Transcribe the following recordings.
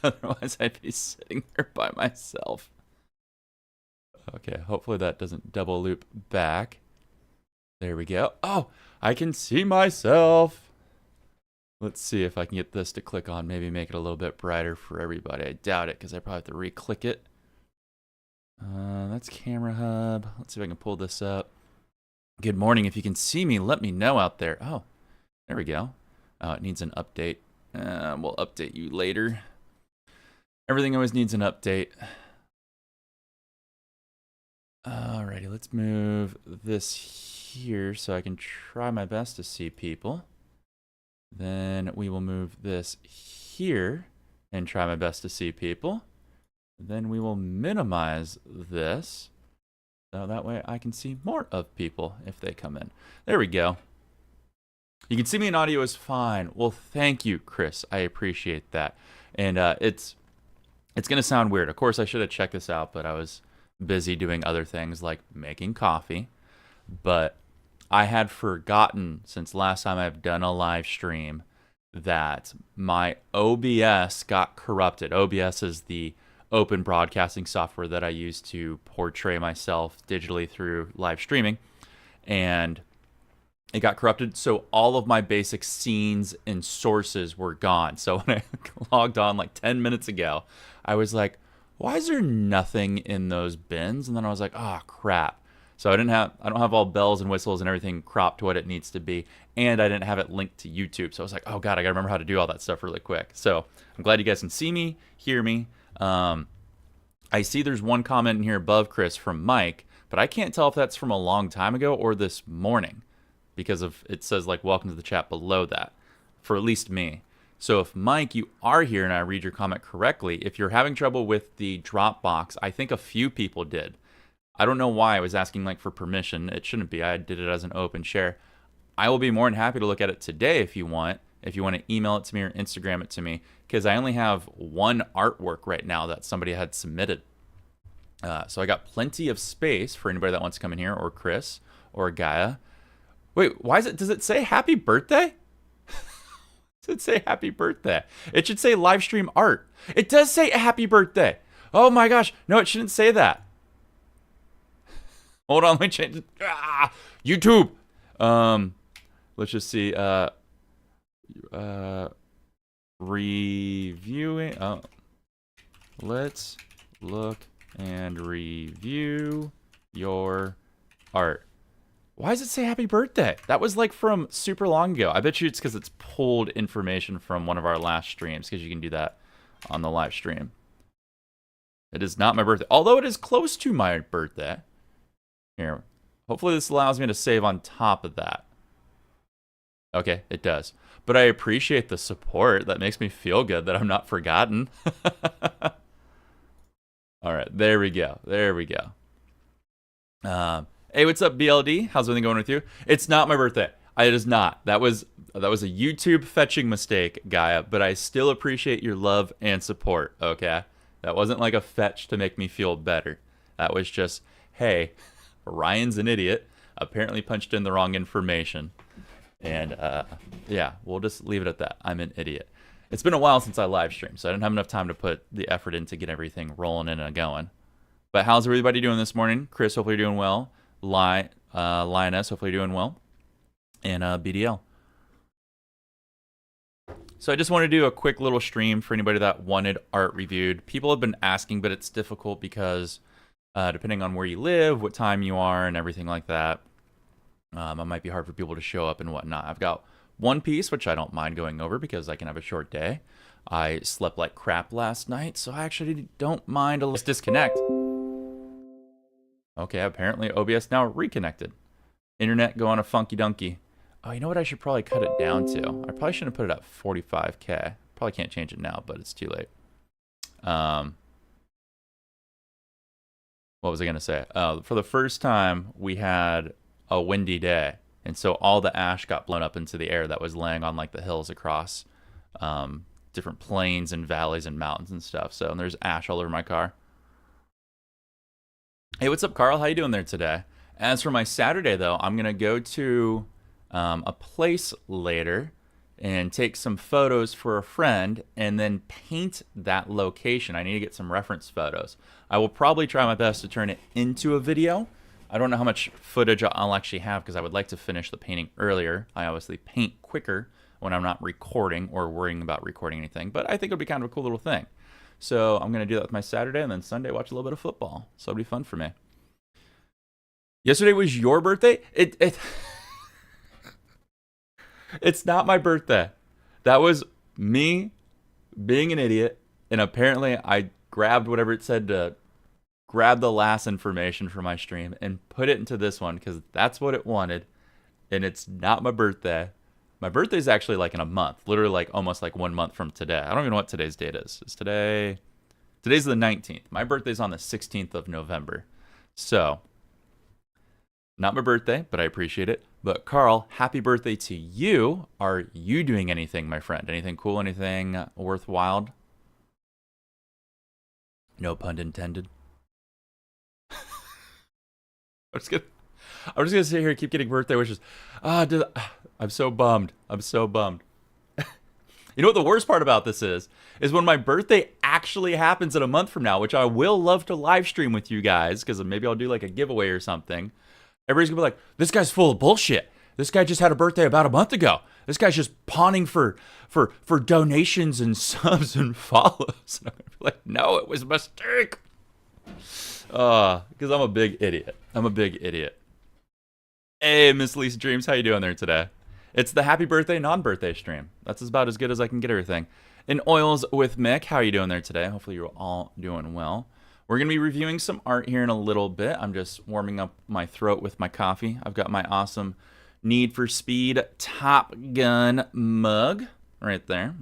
Otherwise, I'd be sitting there by myself. Okay, hopefully that doesn't double loop back. There we go. Oh, I can see myself. Let's see if I can get this to click on. Maybe make it a little bit brighter for everybody. I doubt it because I probably have to re-click it. That's Camera Hub. Let's see if I can pull this up. Good morning. If you can see me, let me know out there. Oh, there we go. Oh, it needs an update. We'll update you later. Everything always needs an update. Alrighty, let's move this here so I can try my best to see people. Then we will move this here and try my best to see people. Then we will minimize this so that way I can see more of people if they come in. There we go. You can see me in audio is fine. Well, thank you, Chris. I appreciate that. And it's going to sound weird. Of course, I should have checked this out, but I was busy doing other things like making coffee. But I had forgotten since last time I've done a live stream that my OBS got corrupted. OBS is the open broadcasting software that I use to portray myself digitally through live streaming. And it got corrupted, so all of my basic scenes and sources were gone. So when I logged on like 10 minutes ago, I was like, why is there nothing in those bins? And then I was like, oh crap. So I don't have all bells and whistles and everything cropped to what it needs to be, and I didn't have it linked to YouTube. So I was like, oh god, I gotta remember how to do all that stuff really quick. So I'm glad you guys can see me, hear me. I see there's one comment in here above Chris from Mike, but I can't tell if that's from a long time ago or this morning, because of it says like welcome to the chat below that, for at least me. So if Mike, you are here and I read your comment correctly, if you're having trouble with the Dropbox, I think a few people did. I don't know why I was asking like for permission. It shouldn't be. I did it as an open share. I will be more than happy to look at it today if you want. If you want to email it to me or Instagram it to me, because I only have one artwork right now that somebody had submitted. So I got plenty of space for anybody that wants to come in here, or Chris, or Gaia. Wait, why is it? Does it say happy birthday? Does it say happy birthday? It should say live stream art. It does say happy birthday. Oh my gosh. No, it shouldn't say that. Hold on, let me change it. YouTube. Let's just see. Reviewing. Oh, let's look and review your art. Why does it say happy birthday? That was like from super long ago. I bet you it's because it's pulled information from one of our last streams, because you can do that on the live stream. It is not my birthday, although it is close to my birthday. Here, hopefully this allows me to save on top of that. Okay, it does. But I appreciate the support. That makes me feel good that I'm not forgotten. All right, there we go. There we go. Hey, what's up, BLD? How's everything going with you? It's not my birthday. It is not. That was a YouTube fetching mistake, Gaia, but I still appreciate your love and support, okay? That wasn't like a fetch to make me feel better. That was just, hey, Ryan's an idiot, apparently punched in the wrong information. And yeah, we'll just leave it at that. I'm an idiot. It's been a while since I live streamed, so I didn't have enough time to put the effort in to get everything rolling in and going. But how's everybody doing this morning? Chris, hopefully you're doing well. Lioness, hopefully you're doing well. And BDL. So I just want to do a quick little stream for anybody that wanted art reviewed. People have been asking, but it's difficult because depending on where you live, what time you are, and everything like that, it might be hard for people to show up and whatnot. I've got one piece, which I don't mind going over because I can have a short day. I slept like crap last night, so I actually don't mind a little disconnect. Okay, apparently OBS now reconnected. Internet going a funky donkey. Oh, you know what I should probably cut it down to? I probably shouldn't have put it at 45K. Probably can't change it now, but it's too late. What was I going to say? For the first time, we had a windy day. And so all the ash got blown up into the air that was laying on like the hills across different plains and valleys and mountains and stuff. So and there's ash all over my car. Hey, what's up, Carl? How you doing there today? As for my Saturday, though, I'm going to go to a place later and take some photos for a friend and then paint that location. I need to get some reference photos. I will probably try my best to turn it into a video. I don't know how much footage I'll actually have because I would like to finish the painting earlier. I obviously paint quicker when I'm not recording or worrying about recording anything, but I think it'll be kind of a cool little thing. So I'm going to do that with my Saturday, and then Sunday watch a little bit of football. So it'll be fun for me. Yesterday was your birthday? It's not my birthday. That was me being an idiot, and apparently I grabbed whatever it said to grab the last information for my stream and put it into this one because that's what it wanted, and it's not my birthday. My birthday is actually like in a month, literally like almost like 1 month from today. I don't even know what today's date is. Today's the 19th. My birthday's on the 16th of November. So, not my birthday, but I appreciate it. But Carl, happy birthday to you. Are you doing anything, my friend? Anything cool? Anything worthwhile? No pun intended. I'm just gonna sit here and keep getting birthday wishes. I'm so bummed. I'm so bummed. You know what the worst part about this is when my birthday actually happens in a month from now, which I will love to live stream with you guys, because maybe I'll do like a giveaway or something. Everybody's gonna be like, this guy's full of bullshit. This guy just had a birthday about a month ago. This guy's just pawning for donations and subs and follows. And I'm gonna be like, no, it was a mistake. Because I'm a big idiot. Hey, Miss Lisa Dreams, how you doing there today? It's the happy birthday, non-birthday stream. That's about as good as I can get everything. In Oils with Mick, how are you doing there today? Hopefully you're all doing well. We're going to be reviewing some art here in a little bit. I'm just warming up my throat with my coffee. I've got my awesome Need for Speed Top Gun mug right there.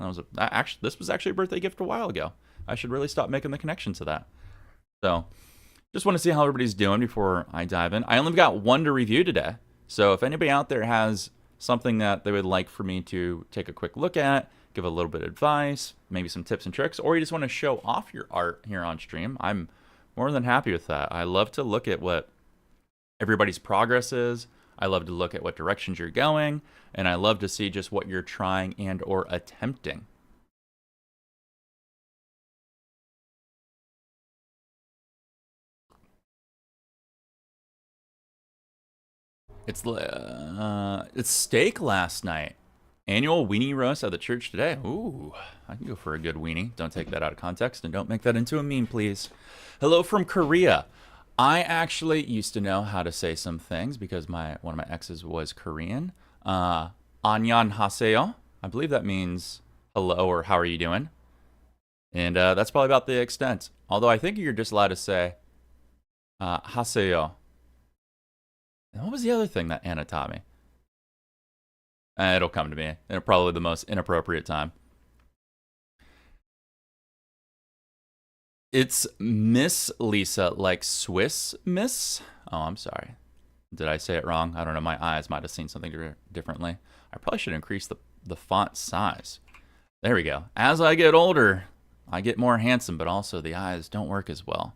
This was actually a birthday gift a while ago. I should really stop making the connection to that. So, just want to see how everybody's doing before I dive in. I only got one to review today. So if anybody out there has something that they would like for me to take a quick look at, give a little bit of advice, maybe some tips and tricks, or you just want to show off your art here on stream, I'm more than happy with that. I love to look at what everybody's progress is. I love to look at what directions you're going, and I love to see just what you're trying and or attempting. It's steak last night. Annual weenie roast at the church today. Ooh, I can go for a good weenie. Don't take that out of context and don't make that into a meme, please. Hello from Korea. I actually used to know how to say some things because one of my exes was Korean. Annyeong haseyo. I believe that means hello or how are you doing? And that's probably about the extent. Although I think you're just allowed to say haseyo. And what was the other thing that Anna taught me? It'll come to me. It'll probably the most inappropriate time. It's Miss Lisa, like Swiss Miss. Oh, I'm sorry. Did I say it wrong? I don't know. My eyes might have seen something differently. I probably should increase the font size. There we go. As I get older, I get more handsome, but also the eyes don't work as well.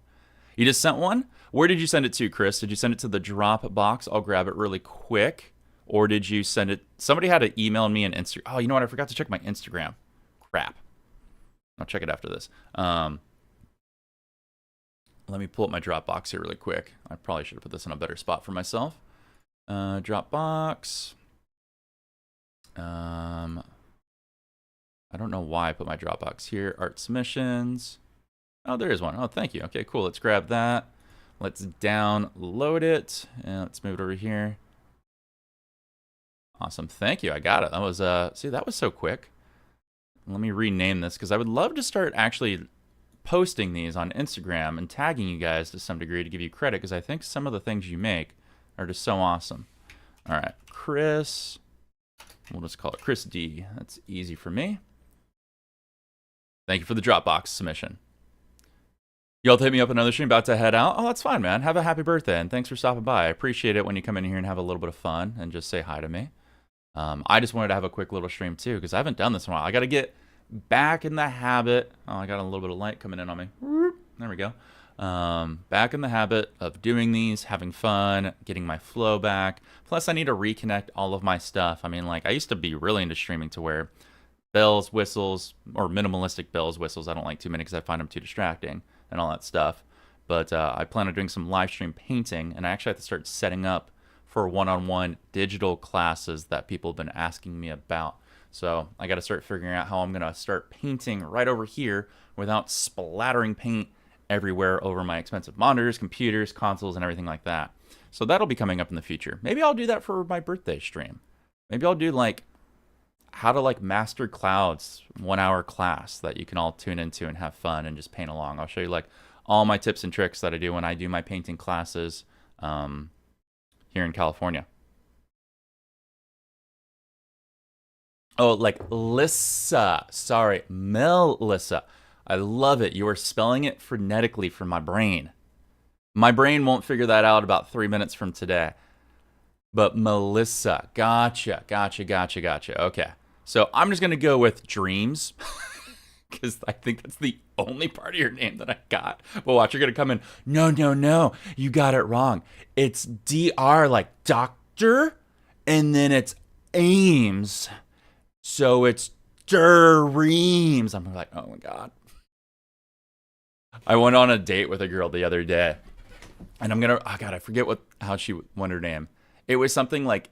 You just sent one? Where did you send it to, Chris? Did you send it to the drop box? I'll grab it really quick. Or did you send it? Somebody had to email me an Instagram. Oh, you know what? I forgot to check my Instagram. Crap. I'll check it after this. Let me pull up my Dropbox here really quick. I probably should have put this in a better spot for myself. Dropbox. I don't know why I put my Dropbox here. Art submissions. Oh, there is one. Oh, thank you. Okay, cool. Let's grab that. Let's download it. And let's move it over here. Awesome. Thank you. I got it. That was, see, that was so quick. Let me rename this because I would love to start actually posting these on Instagram and tagging you guys to some degree to give you credit because I think some of the things you make are just so awesome. All right. Chris. We'll just call it Chris D. That's easy for me. Thank you for the Dropbox submission. Y'all hit me up another stream, about to head out. Oh, that's fine, man. Have a happy birthday, and thanks for stopping by. I appreciate it when you come in here and have a little bit of fun and just say hi to me. I just wanted to have a quick little stream, too, because I haven't done this in a while. I got to get back in the habit. Oh, I got a little bit of light coming in on me. There we go. Back in the habit of doing these, having fun, getting my flow back. Plus, I need to reconnect all of my stuff. I mean, like, I used to be really into streaming to where bells, whistles, or minimalistic bells, whistles. I don't like too many because I find them too distracting and all that stuff. But I plan on doing some live stream painting, and I actually have to start setting up for one-on-one digital classes that people have been asking me about. So I got to start figuring out how I'm going to start painting right over here without splattering paint everywhere over my expensive monitors, computers, consoles, and everything like that. So that'll be coming up in the future. Maybe I'll do that for my birthday stream. Maybe I'll do like how to like master clouds 1 hour class that you can all tune into and have fun and just paint along. I'll show you like all my tips and tricks that I do when I do my painting classes here in California. Oh, like Lissa. Sorry, Melissa. I love it. You are spelling it phonetically for my brain. My brain won't figure that out about 3 minutes from today. But Melissa. Gotcha. Okay. So I'm just going to go with dreams. Because I think that's the only part of your name that I got. But watch, you're going to come in. No. You got it wrong. It's DR like doctor. And then it's Ames. So it's dreams. I'm like, oh my God. I went on a date with a girl the other day. And I forget how she went her name. It was something like,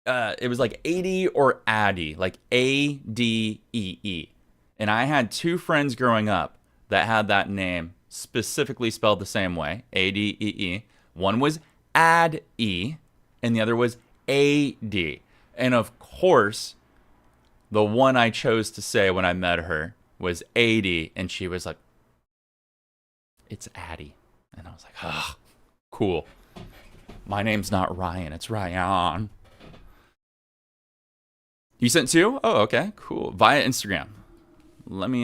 it was like Adie or Addie, like Adee. And I had two friends growing up that had that name specifically spelled the same way, Adee. One was Ad-E, and the other was A-D. And of course, the one I chose to say when I met her was Adie, and she was like, it's Addie. And I was like, ah, cool. My name's not Ryan, it's Ryan. You sent two? Oh, okay, cool. Via Instagram. Let me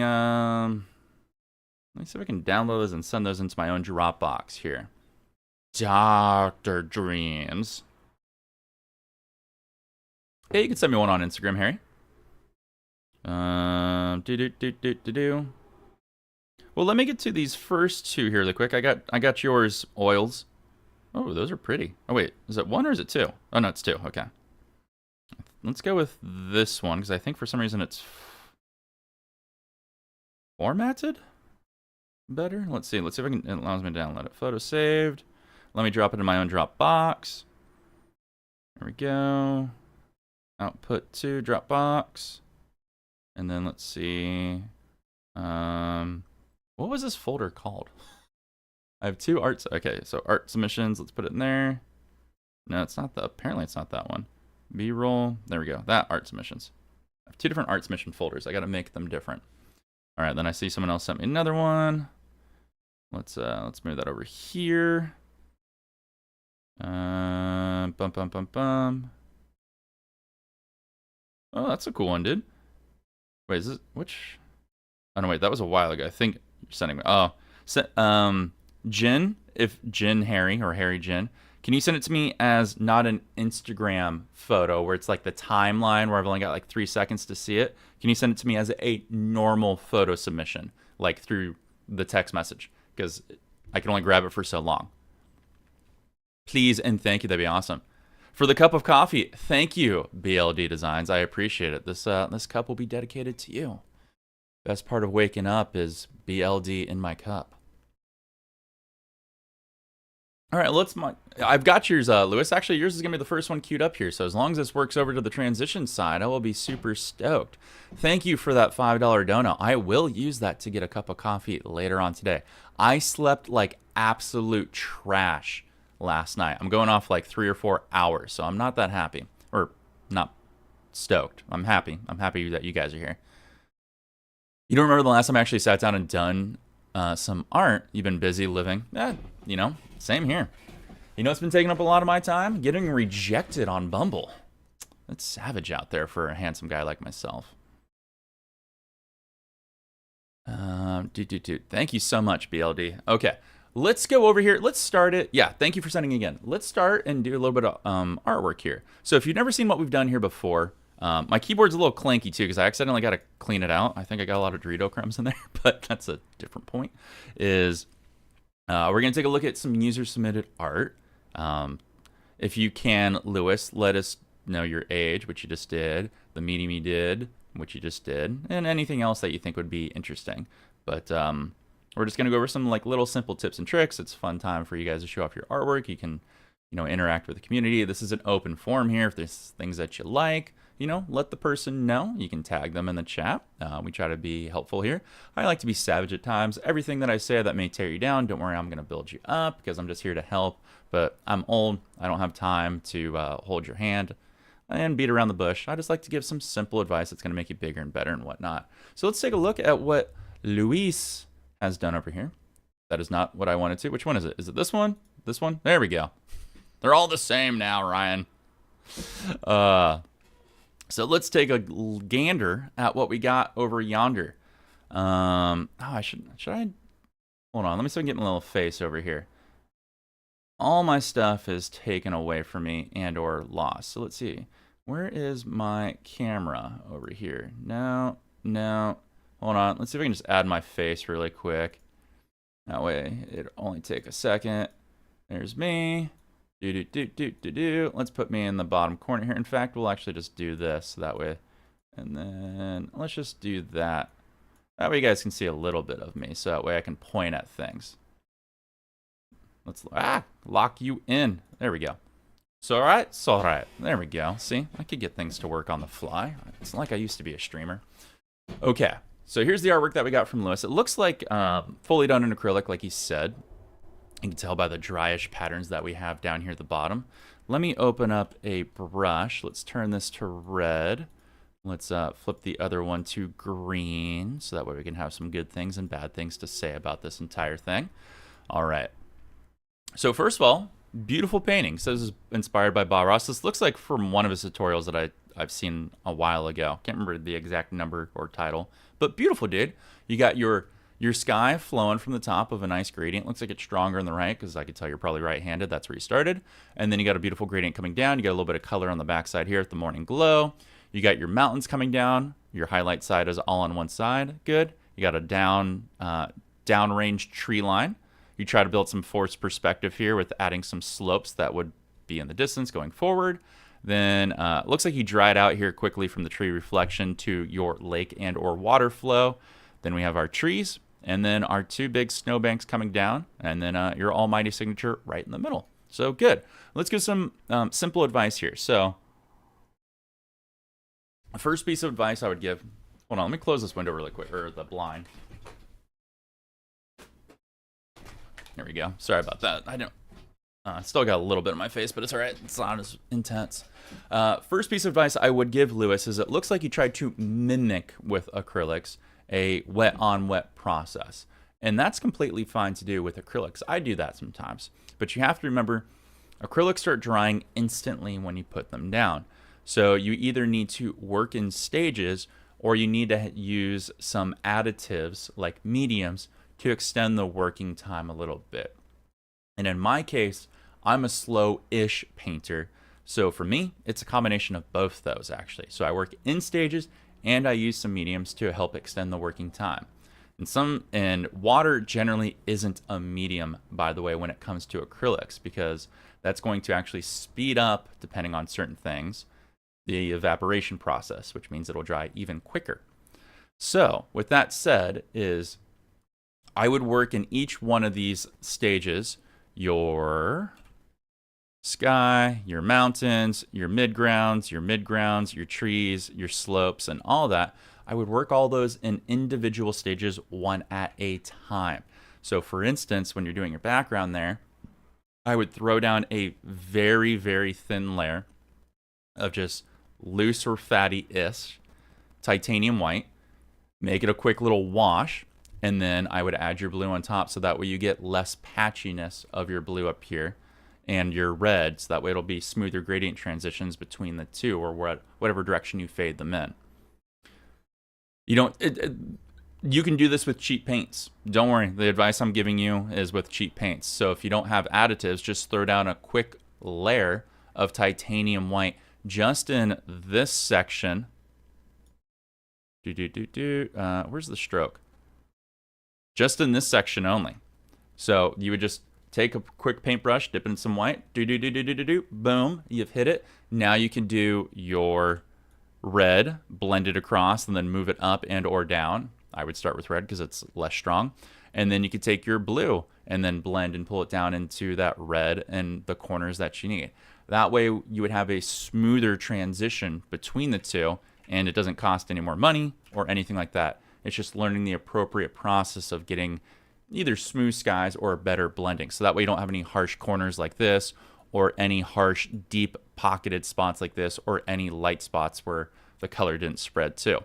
see if I can download those and send those into my own Dropbox here. Dr. Dreams. Yeah, you can send me one on Instagram, Harry. Well, let me get to these first two here really quick. I got yours, oils. Oh, those are pretty. Oh wait, is it one or is it two? Oh no, it's two. Okay. Let's go with this one because I think for some reason it's formatted better. Let's see if I can. It allows me to download it. Photo saved. Let me drop it in my own Dropbox. There we go. Output to Dropbox. And then let's see. What was this folder called? I have two arts. Okay, so art submissions. Let's put it in there. No, it's not that. Apparently, it's not that one. B-roll. There we go. That art submissions. I have two different art submission folders. I got to make them different. All right, then I see someone else sent me another one. Let's move that over here. Bum. Oh, that's a cool one, dude. Wait, is this which? Oh no, wait, that was a while ago. I think you're sending me. Oh, Jin, if Jin Harry or Harry Jin, can you send it to me as not an Instagram photo where it's like the timeline where I've only got like 3 seconds to see it? Can you send it to me as a normal photo submission, like through the text message? Because I can only grab it for so long. Please and thank you. That'd be awesome. For the cup of coffee, thank you, BLD Designs. I appreciate it. This cup will be dedicated to you. Best part of waking up is BLD in my cup. All right, I've got yours, Lewis. Actually, yours is going to be the first one queued up here. So as long as this works over to the transition side, I will be super stoked. Thank you for that $5 dono. I will use that to get a cup of coffee later on today. I slept like absolute trash last night. I'm going off like 3 or 4 hours, so I'm not that happy. Or not stoked. I'm happy. I'm happy that you guys are here. You don't remember the last time I actually sat down and done some art? You've been busy living. Same here. You know what's been taking up a lot of my time? Getting rejected on Bumble. That's savage out there for a handsome guy like myself. Thank you so much, BLD. Okay, let's go over here. Let's start it. Yeah, thank you for sending again. Let's start and do a little bit of artwork here. So if you've never seen what we've done here before, My keyboard's a little clanky too because I accidentally got to clean it out. I think I got a lot of Dorito crumbs in there, but that's a different point. We're going to take a look at some user-submitted art. If you can, Lewis, let us know your age, which you just did, the medium you did, which you just did, and anything else that you think would be interesting. But we're just going to go over some like little simple tips and tricks. It's a fun time for you guys to show off your artwork. You can, interact with the community. This is an open forum here. If there's things that you like, let the person know. You can tag them in the chat. We try to be helpful here. I like to be savage at times. Everything that I say that may tear you down, don't worry, I'm going to build you up because I'm just here to help. But I'm old. I don't have time to hold your hand and beat around the bush. I just like to give some simple advice that's going to make you bigger and better and whatnot. So let's take a look at what Luis has done over here. That is not what I wanted to. Which one is it? Is it this one? This one? There we go. They're all the same now, Ryan. So let's take a gander at what we got over yonder. Should I? Hold on. Let me see if I can get my little face over here. All my stuff is taken away from me and or lost. So let's see. Where is my camera over here? No. Hold on. Let's see if I can just add my face really quick. That way it'll only take a second. There's me. Let's put me in the bottom corner here. In fact, we'll actually just do this that way. And then let's just do that. That way you guys can see a little bit of me. So that way I can point at things. Let's lock you in. There we go. So all right. There we go. See, I could get things to work on the fly. It's like I used to be a streamer. Okay. So here's the artwork that we got from Lewis. It looks like fully done in acrylic, like he said. You can tell by the dryish patterns that we have down here at the bottom. Let me open up a brush. Let's turn this to red. Let's flip the other one to green, so that way we can have some good things and bad things to say about this entire thing. All right. So first of all, beautiful painting. So this is inspired by Bob Ross. This looks like from one of his tutorials that I've seen a while ago. Can't remember the exact number or title, but beautiful, dude. You got your sky flowing from the top of a nice gradient. Looks like it's stronger on the right because I could tell you're probably right-handed. That's where you started. And then you got a beautiful gradient coming down. You got a little bit of color on the backside here at the morning glow. You got your mountains coming down. Your highlight side is all on one side. Good. You got a downrange tree line. You try to build some forced perspective here with adding some slopes that would be in the distance going forward. Then looks like you dried out here quickly from the tree reflection to your lake and or water flow. Then we have our trees. And then our two big snowbanks coming down, and then your almighty signature right in the middle. So good. Let's give some simple advice here. So the first piece of advice I would give, hold on, let me close this window really quick, or the blind. There we go. Sorry about that. I still got a little bit on my face, but it's all right. It's not as intense. First piece of advice I would give Lewis is it looks like you tried to mimic with acrylics a wet on wet process. And that's completely fine to do with acrylics. I do that sometimes. But you have to remember, acrylics start drying instantly when you put them down. So you either need to work in stages or you need to use some additives like mediums to extend the working time a little bit. And in my case, I'm a slow-ish painter. So for me, it's a combination of both those actually. So I work in stages and I use some mediums to help extend the working time. And water generally isn't a medium, by the way, when it comes to acrylics, because that's going to actually speed up, depending on certain things, the evaporation process, which means it'll dry even quicker. So with that said, I would work in each one of these stages, your sky, your mountains, your midgrounds, your trees, your slopes, and all that. I would work all those in individual stages one at a time. So for instance, when you're doing your background there, I would throw down a very, very thin layer of just loose or fatty-ish titanium white, make it a quick little wash, and then I would add your blue on top so that way you get less patchiness of your blue up here and your red, so that way it'll be smoother gradient transitions between the two, or whatever direction you fade them in. You can do this with cheap paints. Don't worry, the advice I'm giving you is with cheap paints. So if you don't have additives, just throw down a quick layer of titanium white just in this section. Where's the stroke? Just in this section only. So you would just take a quick paintbrush, dip it in some white, boom, you've hit it. Now you can do your red, blend it across, and then move it up and or down. I would start with red because it's less strong. And then you could take your blue and then blend and pull it down into that red and the corners that you need. That way you would have a smoother transition between the two, and it doesn't cost any more money or anything like that. It's just learning the appropriate process of getting either smooth skies or better blending. So that way you don't have any harsh corners like this, or any harsh, deep pocketed spots like this, or any light spots where the color didn't spread too.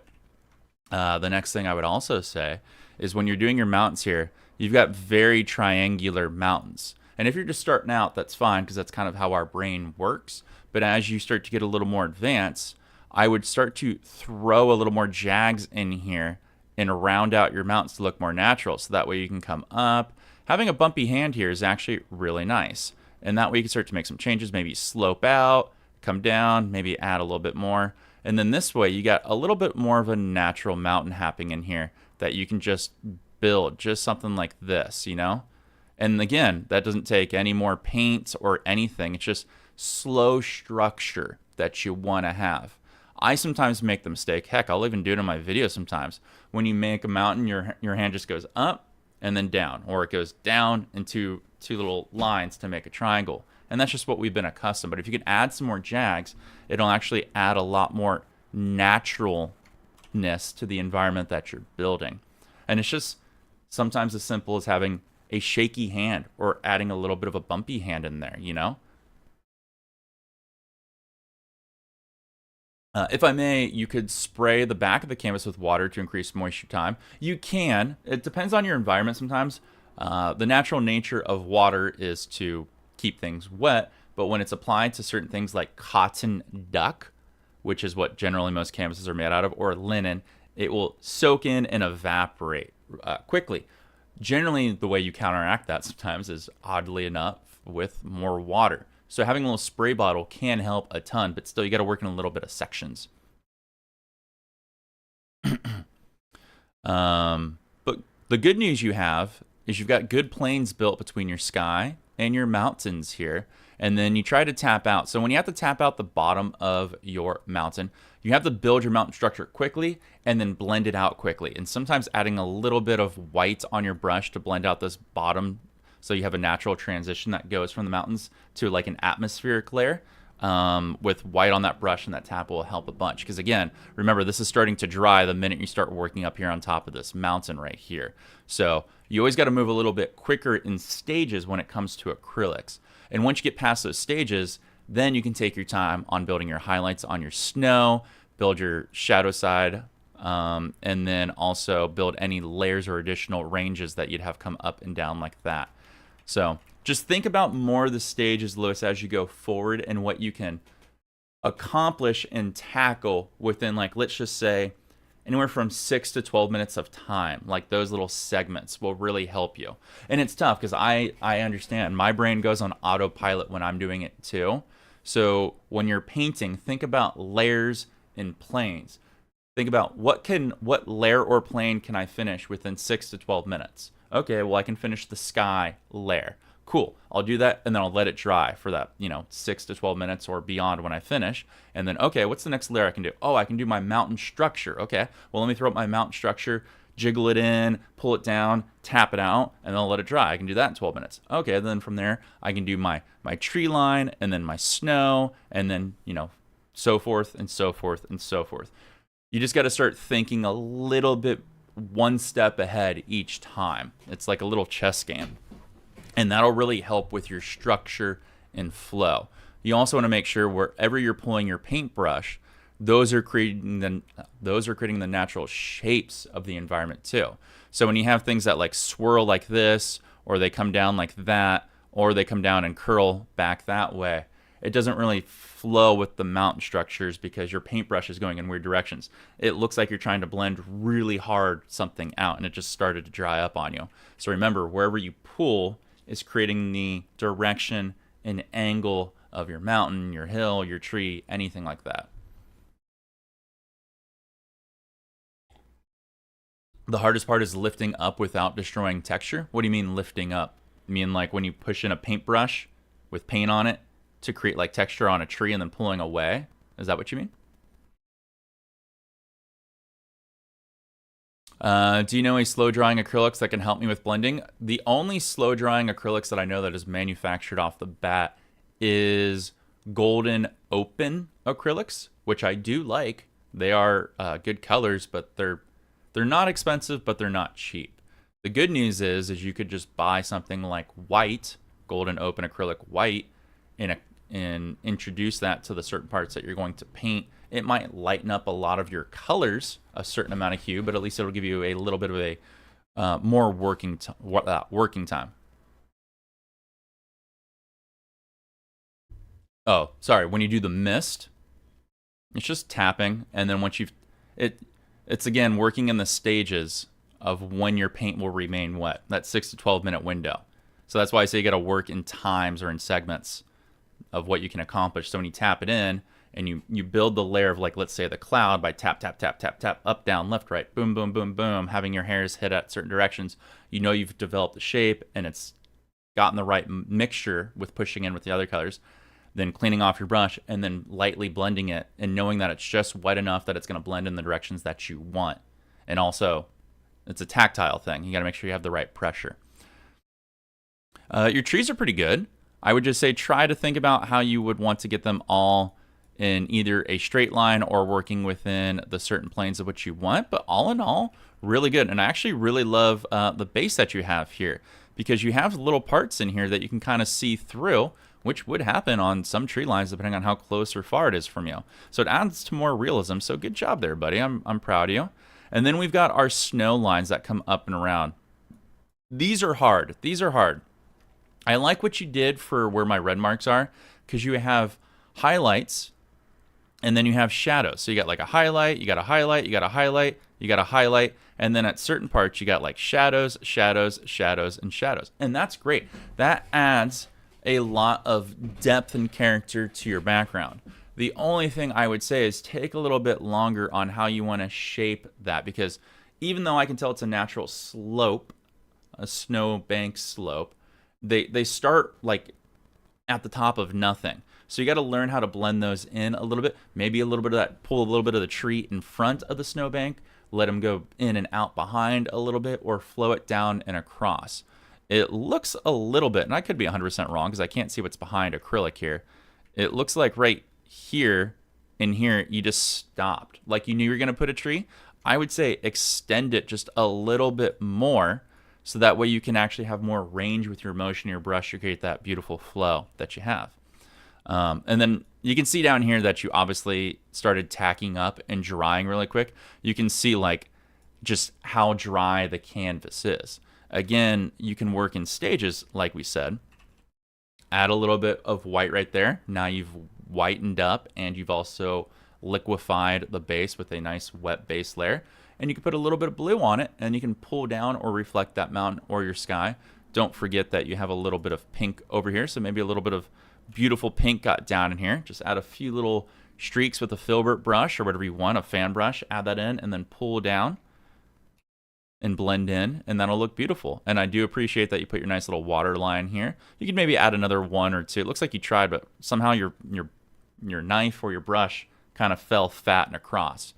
The next thing I would also say is when you're doing your mountains here, you've got very triangular mountains. And if you're just starting out, that's fine because that's kind of how our brain works. But as you start to get a little more advanced, I would start to throw a little more jags in here and round out your mountains to look more natural. So that way you can come up. Having a bumpy hand here is actually really nice. And that way you can start to make some changes, maybe slope out, come down, maybe add a little bit more. And then this way you got a little bit more of a natural mountain happening in here that you can just build, just something like this, you know? And again, that doesn't take any more paint or anything. It's just slow structure that you want to have. I sometimes make the mistake, heck, I'll even do it in my videos sometimes. When you make a mountain, your hand just goes up and then down, or it goes down into two little lines to make a triangle. And that's just what we've been accustomed. But if you can add some more jags, it'll actually add a lot more naturalness to the environment that you're building. And it's just sometimes as simple as having a shaky hand or adding a little bit of a bumpy hand in there, you know? If I may, you could spray the back of the canvas with water to increase moisture time. You can. It depends on your environment sometimes. The natural nature of water is to keep things wet, but when it's applied to certain things like cotton duck, which is what generally most canvases are made out of, or linen, it will soak in and evaporate quickly. Generally, the way you counteract that sometimes is, oddly enough, with more water. So having a little spray bottle can help a ton, but still you got to work in a little bit of sections. But the good news you have is you've got good planes built between your sky and your mountains here. And then you try to tap out. So when you have to tap out the bottom of your mountain, you have to build your mountain structure quickly and then blend it out quickly. And sometimes adding a little bit of white on your brush to blend out this bottom, so you have a natural transition that goes from the mountains to like an atmospheric layer, with white on that brush, and that tap will help a bunch. Because again, remember, this is starting to dry the minute you start working up here on top of this mountain right here. So you always got to move a little bit quicker in stages when it comes to acrylics. And once you get past those stages, then you can take your time on building your highlights on your snow, build your shadow side, and then also build any layers or additional ranges that you'd have come up and down like that. So just think about more of the stages, Lewis, as you go forward, and what you can accomplish and tackle within, like, let's just say anywhere from 6 to 12 minutes of time. Like, those little segments will really help you. And it's tough because I understand my brain goes on autopilot when I'm doing it too. So when you're painting, think about layers and planes. Think about what layer or plane can I finish within 6 to 12 minutes? Okay, well, I can finish the sky layer. Cool, I'll do that, and then I'll let it dry for that, 6 to 12 minutes or beyond when I finish. And then, okay, what's the next layer I can do? Oh, I can do my mountain structure. Okay, well, let me throw up my mountain structure, jiggle it in, pull it down, tap it out, and then I'll let it dry. I can do that in 12 minutes. Okay, then from there, I can do my tree line, and then my snow, and then, so forth and so forth and so forth. You just got to start thinking a little bit one step ahead each time. It's like a little chess game. And that'll really help with your structure and flow. You also want to make sure wherever you're pulling your paintbrush, those are creating the natural shapes of the environment too. So when you have things that like swirl like this, or they come down like that, or they come down and curl back that way, it doesn't really flow with the mountain structures because your paintbrush is going in weird directions. It looks like you're trying to blend really hard something out, and it just started to dry up on you. So remember, wherever you pull is creating the direction and angle of your mountain, your hill, your tree, anything like that. The hardest part is lifting up without destroying texture. What do you mean lifting up? You mean like when you push in a paintbrush with paint on it to create like texture on a tree and then pulling away? Is that what you mean? Do you know a slow drying acrylics that can help me with blending? The only slow drying acrylics that I know that is manufactured off the bat is golden open acrylics, which I do like. They are good colors, but they're not expensive, but they're not cheap. The good news is you could just buy something like white, golden open acrylic white, and introduce that to the certain parts that you're going to paint. It might lighten up a lot of your colors, a certain amount of hue, but at least it'll give you a little bit of a more working time. Oh, sorry. When you do the mist, it's just tapping, and then once it's again working in the stages of when your paint will remain wet. That 6 to 12 minute window. So that's why I say you got to work in times or in segments of what you can accomplish. So when you tap it in and you build the layer of, like, let's say the cloud by tap, tap, tap, tap, tap, up, down, left, right, boom, boom, boom, boom, having your hairs hit at certain directions, you know you've developed the shape and it's gotten the right mixture with pushing in with the other colors. Then cleaning off your brush and then lightly blending it and knowing that it's just wet enough that it's going to blend in the directions that you want. And also, it's a tactile thing. You got to make sure you have the right pressure. Your trees are pretty good. I would just say try to think about how you would want to get them all in either a straight line or working within the certain planes of what you want. But all in all, really good. And I actually really love the base that you have here, because you have little parts in here that you can kind of see through, which would happen on some tree lines depending on how close or far it is from you. So it adds to more realism. So good job there, buddy. I'm proud of you. And then we've got our snow lines that come up and around. These are hard. I like what you did for where my red marks are, because you have highlights and then you have shadows. So you got like a highlight, you got a highlight, you got a highlight, you got a highlight, and then at certain parts you got like shadows, shadows, shadows, and shadows. And that's great. That adds a lot of depth and character to your background. The only thing I would say is take a little bit longer on how you want to shape that, because even though I can tell it's a natural slope, a snowbank slope, they start like at the top of nothing. So you got to learn how to blend those in a little bit. Maybe a little bit of that, pull a little bit of the tree in front of the snowbank, let them go in and out behind a little bit, or flow it down and across. It looks a little bit, and I could be 100% wrong because I can't see what's behind acrylic here. It looks like right here and here you just stopped. Like you knew you were going to put a tree. I would say extend it just a little bit more, so that way you can actually have more range with your motion, your brush, to create that beautiful flow that you have. And then you can see down here that you obviously started tacking up and drying really quick. You can see like just how dry the canvas is. Again, you can work in stages, like we said. Add a little bit of white right there. Now you've whitened up and you've also liquefied the base with a nice wet base layer. And you can put a little bit of blue on it, and you can pull down or reflect that mountain or your sky. Don't forget that you have a little bit of pink over here, so maybe a little bit of beautiful pink got down in here. Just add a few little streaks with a filbert brush or whatever you want, a fan brush. Add that in and then pull down and blend in, and that'll look beautiful. And I do appreciate that you put your nice little water line here. You could maybe add another one or two. It looks like you tried, but somehow your knife or your brush kind of fell fat and across.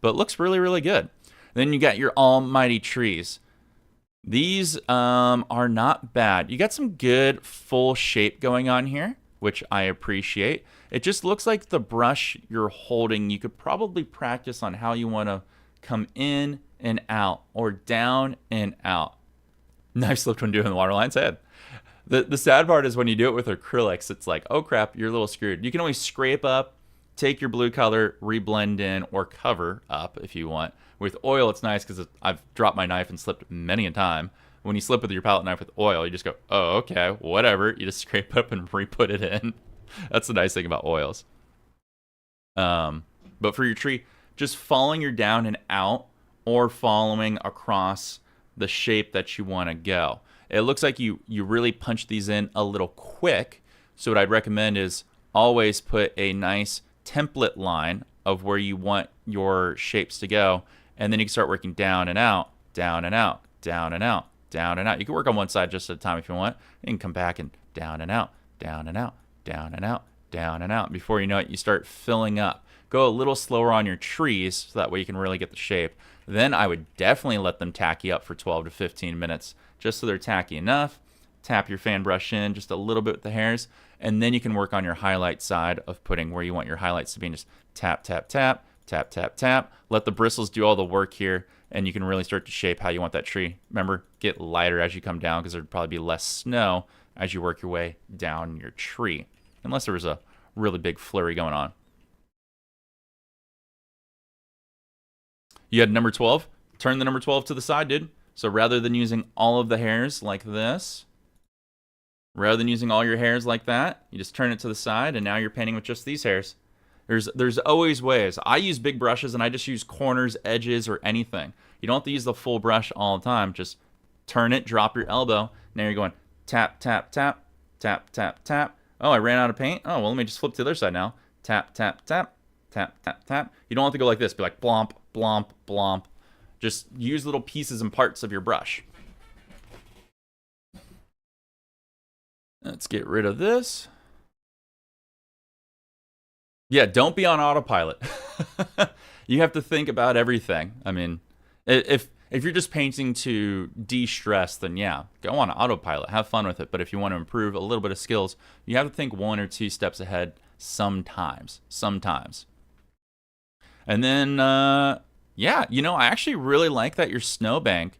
But it looks really, really good. Then you got your almighty trees. These are not bad. You got some good full shape going on here, which I appreciate. It just looks like the brush you're holding, you could probably practice on how you want to come in and out, or down and out. Knife slipped when doing the water line. Sad. The sad part is when you do it with acrylics, it's like, oh crap, you're a little screwed. You can always scrape up, take your blue color, reblend in, or cover up if you want. With oil, it's nice because I've dropped my knife and slipped many a time. When you slip with your palette knife with oil, you just go, oh, okay, whatever. You just scrape up and re-put it in. That's the nice thing about oils. But for your tree, just following your down and out, or following across the shape that you want to go. It looks like you really punch these in a little quick. So what I'd recommend is always put a nice template line of where you want your shapes to go, and then you can start working down and out, down and out, down and out, down and out. You can work on one side just at a time if you want. You can come back and down and out, down and out, down and out, down and out. Before you know it, you start filling up. Go a little slower on your trees so that way you can really get the shape. Then I would definitely let them tacky up for 12 to 15 minutes just so they're tacky enough. Tap your fan brush in just a little bit with the hairs, and then you can work on your highlight side of putting where you want your highlights to be, and just tap, tap, tap, tap, tap, tap. Let the bristles do all the work here, and you can really start to shape how you want that tree. Remember, get lighter as you come down because there'd probably be less snow as you work your way down your tree, unless there was a really big flurry going on. You had number 12. Turn the number 12 to the side, dude. So rather than using all of the hairs like this, rather than using all your hairs like that, you just turn it to the side, and now you're painting with just these hairs. There's always ways. I use big brushes, and I just use corners, edges, or anything. You don't have to use the full brush all the time. Just turn it, drop your elbow. Now you're going tap, tap, tap, tap, tap, tap. Oh, I ran out of paint. Oh, well, let me just flip to the other side now. Tap, tap, tap, tap, tap, tap. You don't have to go like this. Be like blomp, blomp, blomp. Just use little pieces and parts of your brush. Let's get rid of this. Yeah, don't be on autopilot. You have to think about everything. I mean, if you're just painting to de-stress, then yeah, go on autopilot. Have fun with it. But if you want to improve a little bit of skills, you have to think 1 or 2 steps ahead sometimes. And then, yeah, you know, I actually really like that your snowbank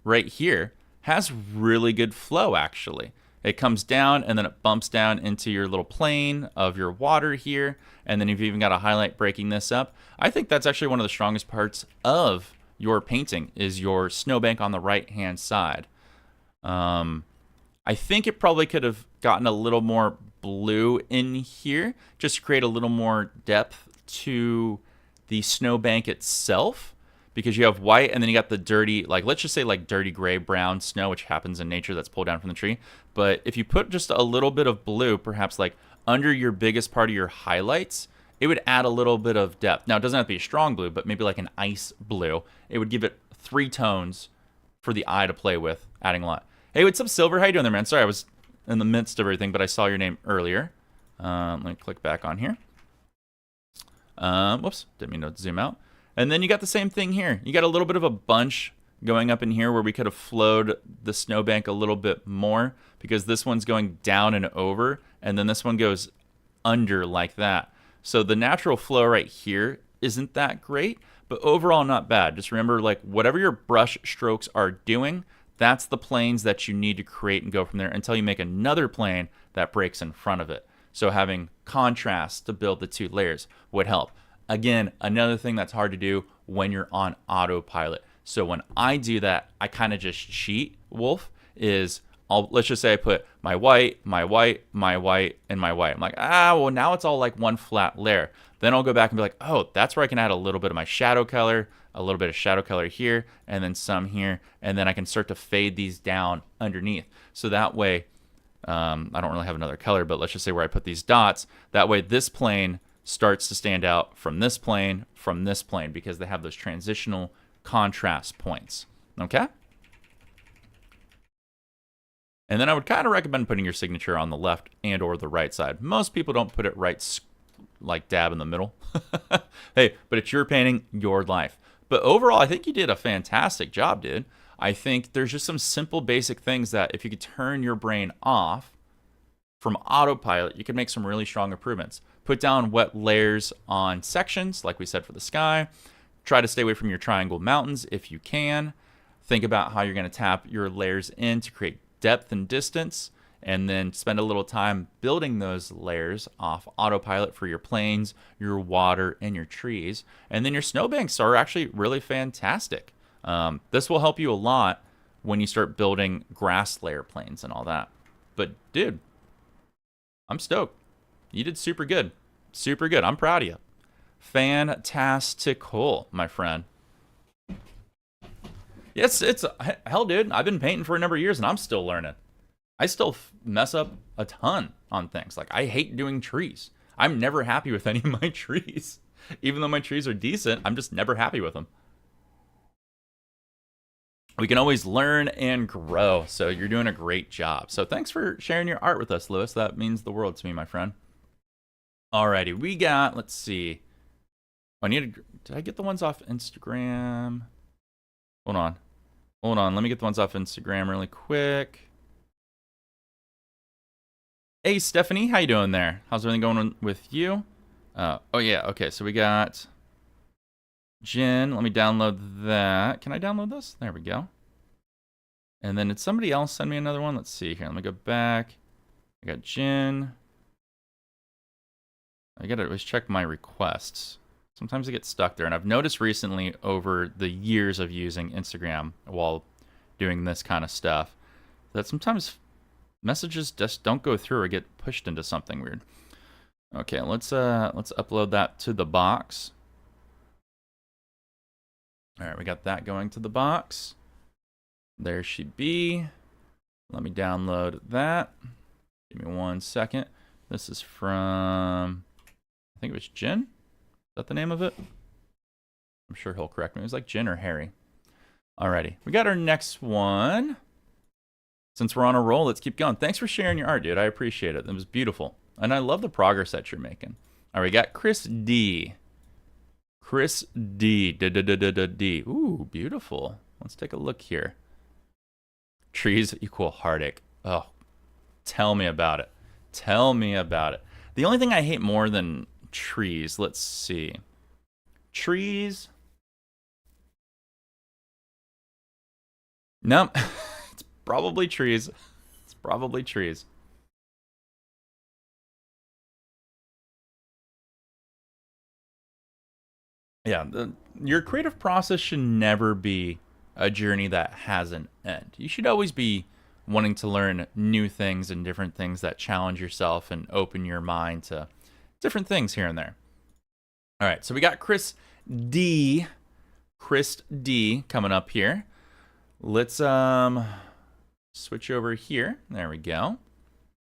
right here has really good flow, actually. It comes down and then it bumps down into your little plane of your water here. And then you've even got a highlight breaking this up. I think that's actually one of the strongest parts of your painting is your snowbank on the right-hand side. I think it probably could have gotten a little more blue in here just to create a little more depth to the snowbank itself, because you have white and then you got the dirty, like let's just say like dirty gray brown snow, which happens in nature, that's pulled down from the tree. But if you put just a little bit of blue, perhaps like under your biggest part of your highlights, it would add a little bit of depth. Now it doesn't have to be a strong blue, but maybe like an ice blue. It would give it 3 tones for the eye to play with, adding a lot. Hey, what's up, Silver? How you doing there, man? Sorry, I was in the midst of everything, but I saw your name earlier. Let me click back on here. Whoops, didn't mean to zoom out. And then you got the same thing here. You got a little bit of a bunch going up in here where we could have flowed the snowbank a little bit more, because this one's going down and over, and then this one goes under like that. So the natural flow right here isn't that great, but overall not bad. Just remember, like, whatever your brush strokes are doing, that's the planes that you need to create and go from there until you make another plane that breaks in front of it. So having contrast to build the 2 layers would help. Again, another thing that's hard to do when you're on autopilot. So when I do that, I kind of just cheat, Wolf, is let's just say I put my white, my white, my white, and my white. I'm like, well, now it's all like one flat layer. Then I'll go back and be like, oh, that's where I can add a little bit of my shadow color, a little bit of shadow color here, and then some here. And then I can start to fade these down underneath. So that way, I don't really have another color, but let's just say where I put these dots, that way this plane starts to stand out from this plane, because they have those transitional contrast points. Okay? And then I would kind of recommend putting your signature on the left and or the right side. Most people don't put it right, like dab in the middle. Hey, but it's your painting, your life. But overall, I think you did a fantastic job, dude. I think there's just some simple basic things that if you could turn your brain off from autopilot, you can make some really strong improvements. Put down wet layers on sections, like we said for the sky. Try to stay away from your triangle mountains if you can. Think about how you're going to tap your layers in to create depth and distance, and then spend a little time building those layers off autopilot for your plains, your water, and your trees. And then your snowbanks are actually really fantastic. This will help you a lot when you start building grass layer planes and all that. But dude, I'm stoked. You did super good. Super good. I'm proud of you. Fantastical, my friend. Yes, it's hell, dude. I've been painting for a number of years and I'm still learning. I still mess up a ton on things. Like, I hate doing trees. I'm never happy with any of my trees. Even though my trees are decent, I'm just never happy with them. We can always learn and grow. So you're doing a great job. So thanks for sharing your art with us, Lewis. That means the world to me, my friend. Alrighty, we got, let's see. Did I get the ones off Instagram? Hold on. Let me get the ones off Instagram really quick. Hey, Stephanie, how you doing there? How's everything going with you? Oh, yeah, okay, so we got Jen. Let me download that. Can I download this? There we go. And then did somebody else send me another one? Let's see here. Let me go back. I got Jen. I gotta always check my requests. Sometimes I get stuck there. And I've noticed recently over the years of using Instagram while doing this kind of stuff that sometimes messages just don't go through or get pushed into something weird. Okay, let's upload that to the box. All right, we got that going to the box. There she be. Let me download that. Give me 1 second. This is from, I think it was Jen. Is that the name of it? I'm sure he'll correct me. It was like Jen or Harry. Alrighty, we got our next one. Since we're on a roll, let's keep going. Thanks for sharing your art, dude. I appreciate it. It was beautiful. And I love the progress that you're making. All right, we got Chris D. Chris D. D. Ooh, beautiful. Let's take a look here. Trees equal heartache. Oh, tell me about it. Tell me about it. The only thing I hate more than trees, let's see. Trees. No, it's probably trees. It's probably trees. Yeah, your creative process should never be a journey that has an end. You should always be wanting to learn new things and different things that challenge yourself and open your mind to different things here and there. All right, so we got Chris D. Chris D coming up here. Let's switch over here. There we go.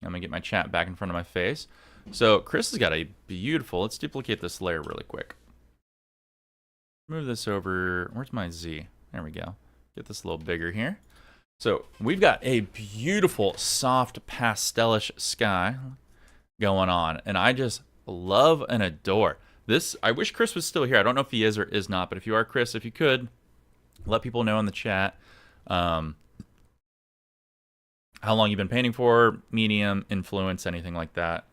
I'm gonna get my chat back in front of my face. So Chris has got a beautiful, let's duplicate this layer really quick. Move this over, where's my Z? There we go. Get this a little bigger here. So we've got a beautiful, soft, pastelish sky going on. And I just love and adore this. I wish Chris was still here. I don't know if he is or is not, but if you are Chris, if you could, let people know in the chat how long you've been painting for, medium, influence, anything like that.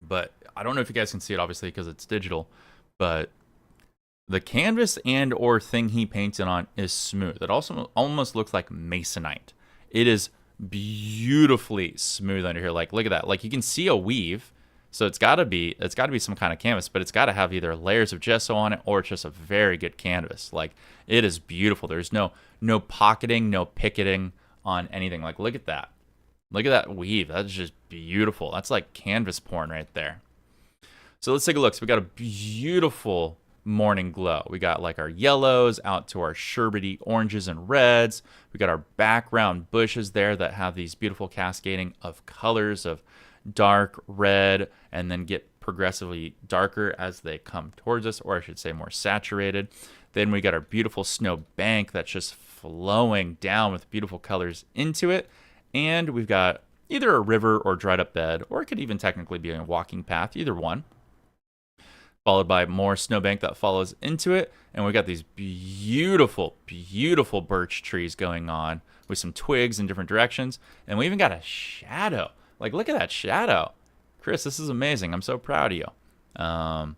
But I don't know if you guys can see it, obviously, because it's digital. But the canvas and or thing he painted on is smooth. It also almost looks like masonite. It is beautifully smooth under here. Like, look at that. Like, you can see a weave. So it's got to be some kind of canvas, but it's got to have either layers of gesso on it or it's just a very good canvas. Like, it is beautiful. There's no pocketing, no picketing on anything. Like, look at that. Look at that weave. That's just beautiful. That's like canvas porn right there. So let's take a look. So we got a beautiful morning glow. We got like our yellows out to our sherbety oranges and reds. We got our background bushes there that have these beautiful cascading of colors of dark red and then get progressively darker as they come towards us, or I should say more saturated. Then we got our beautiful snow bank that's just flowing down with beautiful colors into it. And we've got either a river or dried up bed, or it could even technically be a walking path, either one. Followed by more snowbank that follows into it. And we got these beautiful, beautiful birch trees going on with some twigs in different directions. And we even got a shadow. Like, look at that shadow. Chris, this is amazing. I'm so proud of you. And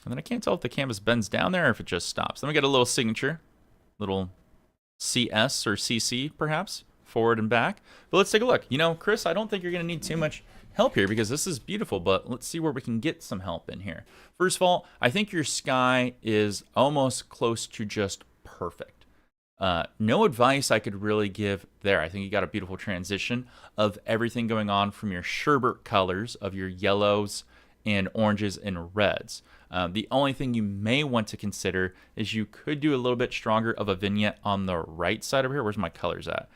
then I can't tell if the canvas bends down there or if it just stops. Then we get a little signature, little CS or CC perhaps, forward and back. But let's take a look. You know, Chris, I don't think you're going to need too much help here because this is beautiful, but let's see where we can get some help in here. First of all, I think your sky is almost close to just perfect. No advice I could really give there. I think you got a beautiful transition of everything going on from your sherbet colors of your yellows and oranges and reds. The only thing you may want to consider is you could do a little bit stronger of a vignette on the right side over here. Where's my colors at?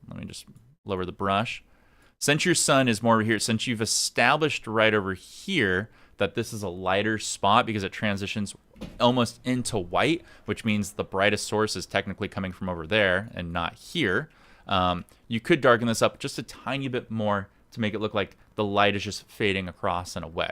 Let me just lower the brush. Since your sun is more over here, since you've established right over here that this is a lighter spot because it transitions almost into white, which means the brightest source is technically coming from over there and not here. You could darken this up just a tiny bit more to make it look like the light is just fading across and away.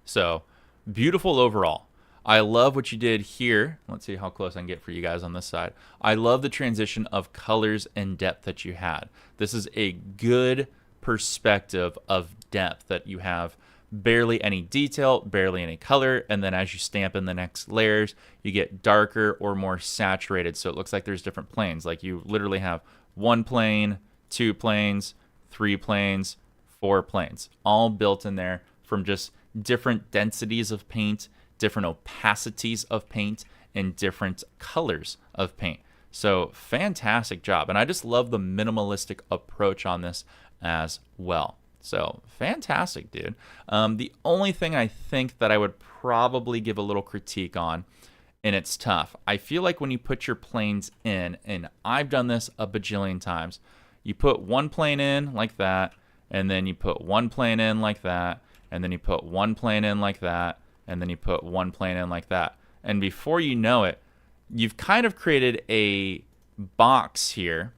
So beautiful overall. I love what you did here. Let's see how close I can get for you guys on this side. I love the transition of colors and depth that you had. This is a good perspective of depth that you have barely any detail, barely any color, and then as you stamp in the next layers, you get darker or more saturated, so it looks like there's different planes. Like you literally have 1 plane, 2 planes, 3 planes, 4 planes, all built in there from just different densities of paint, different opacities of paint, and different colors of paint. So fantastic job. And I just love the minimalistic approach on this as well. So fantastic, dude. The only thing I think that I would probably give a little critique on, and it's tough, I feel like when you put your planes in, and I've done this a bajillion times, you put 1 plane in like that, and then you put 1 plane in like that, and then you put 1 plane in like that, and then you put 1 plane in like that. And before you know it, you've kind of created a box here,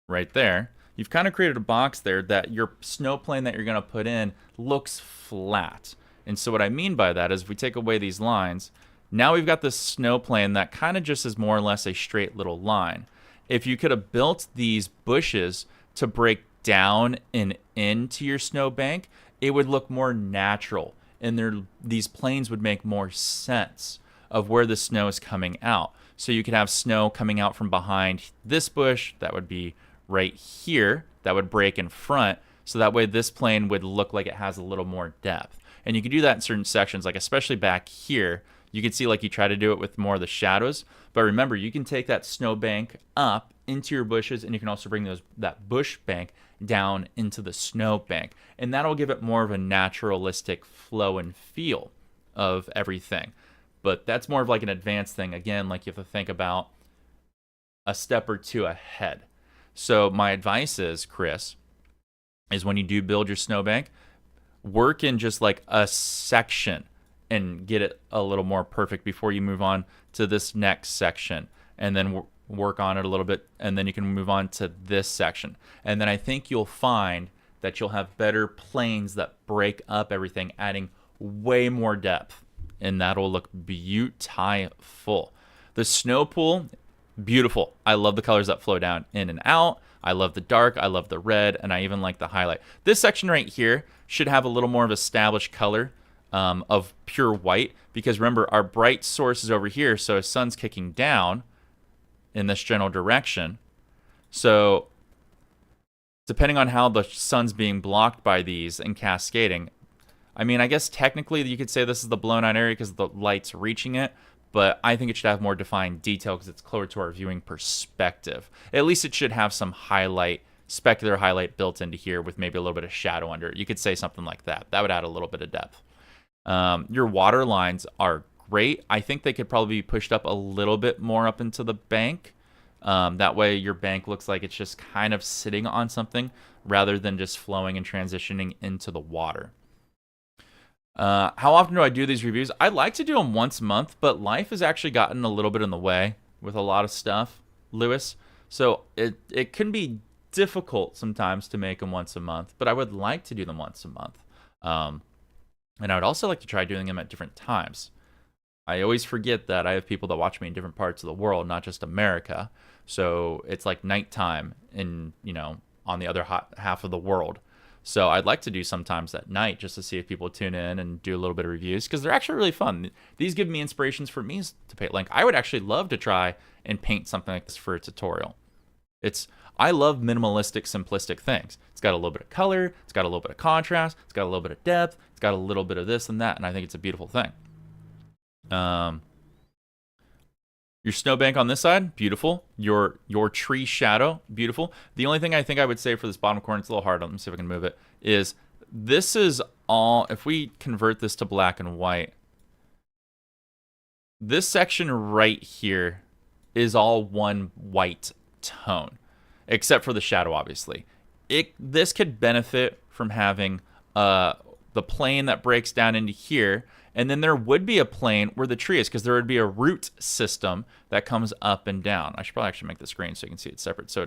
right there. You've kind of created a box there that your snow plane that you're going to put in looks flat. And so what I mean by that is if we take away these lines, now we've got this snow plane that kind of just is more or less a straight little line. If you could have built these bushes to break down and into your snowbank, it would look more natural, and these planes would make more sense of where the snow is coming out. So you could have snow coming out from behind this bush, that would be right here, that would break in front, so that way this plane would look like it has a little more depth. And you could do that in certain sections, like especially back here, you can see like you try to do it with more of the shadows. But remember, you can take that snowbank up into your bushes, and you can also bring that bush bank down into the snow bank, and that'll give it more of a naturalistic flow and feel of everything. But that's more of like an advanced thing. Again, like you have to think about a step or two ahead. So my advice is, Chris, is when you do build your snowbank, work in just like a section and get it a little more perfect before you move on to this next section, and then work on it a little bit, and then you can move on to this section. And then I think you'll find that you'll have better planes that break up everything, adding way more depth, and that'll look beautiful. The snow pool, beautiful. I love the colors that flow down in and out. I love the dark, I love the red, and I even like the highlight. This section right here should have a little more of established color of pure white, because remember, our bright source is over here, so as sun's kicking down in this general direction. So depending on how the sun's being blocked by these and cascading, I mean, I guess technically you could say this is the blown out area because the light's reaching it, but I think it should have more defined detail because it's closer to our viewing perspective. At least it should have some highlight, specular highlight built into here with maybe a little bit of shadow under it. You could say something like that. That would add a little bit of depth. Your water lines are great. I think they could probably be pushed up a little bit more up into the bank. That way your bank looks like it's just kind of sitting on something rather than just flowing and transitioning into the water. How often do I do these reviews? I like to do them once a month, but life has actually gotten a little bit in the way with a lot of stuff, Lewis. So it can be difficult sometimes to make them once a month, but I would like to do them once a month. And I would also like to try doing them at different times. I always forget that I have people that watch me in different parts of the world, not just America. So it's like nighttime in, on the other half of the world. So I'd like to do sometimes at night just to see if people tune in and do a little bit of reviews, because they're actually really fun. These give me inspirations for me to paint. Like, I would actually love to try and paint something like this for a tutorial. I love minimalistic, simplistic things. It's got a little bit of color, it's got a little bit of contrast, it's got a little bit of depth, it's got a little bit of this and that, and I think it's a beautiful thing. Your snowbank on this side, beautiful. Your tree shadow, beautiful. The only thing I think I would say for this bottom corner, it's a little hard, let me see if I can move it, is this is all, if we convert this to black and white, this section right here is all one white tone, except for the shadow, obviously. This could benefit from having the plane that breaks down into here, and then there would be a plane where the tree is, because there would be a root system that comes up and down. I should probably actually make this green so you can see it separate. So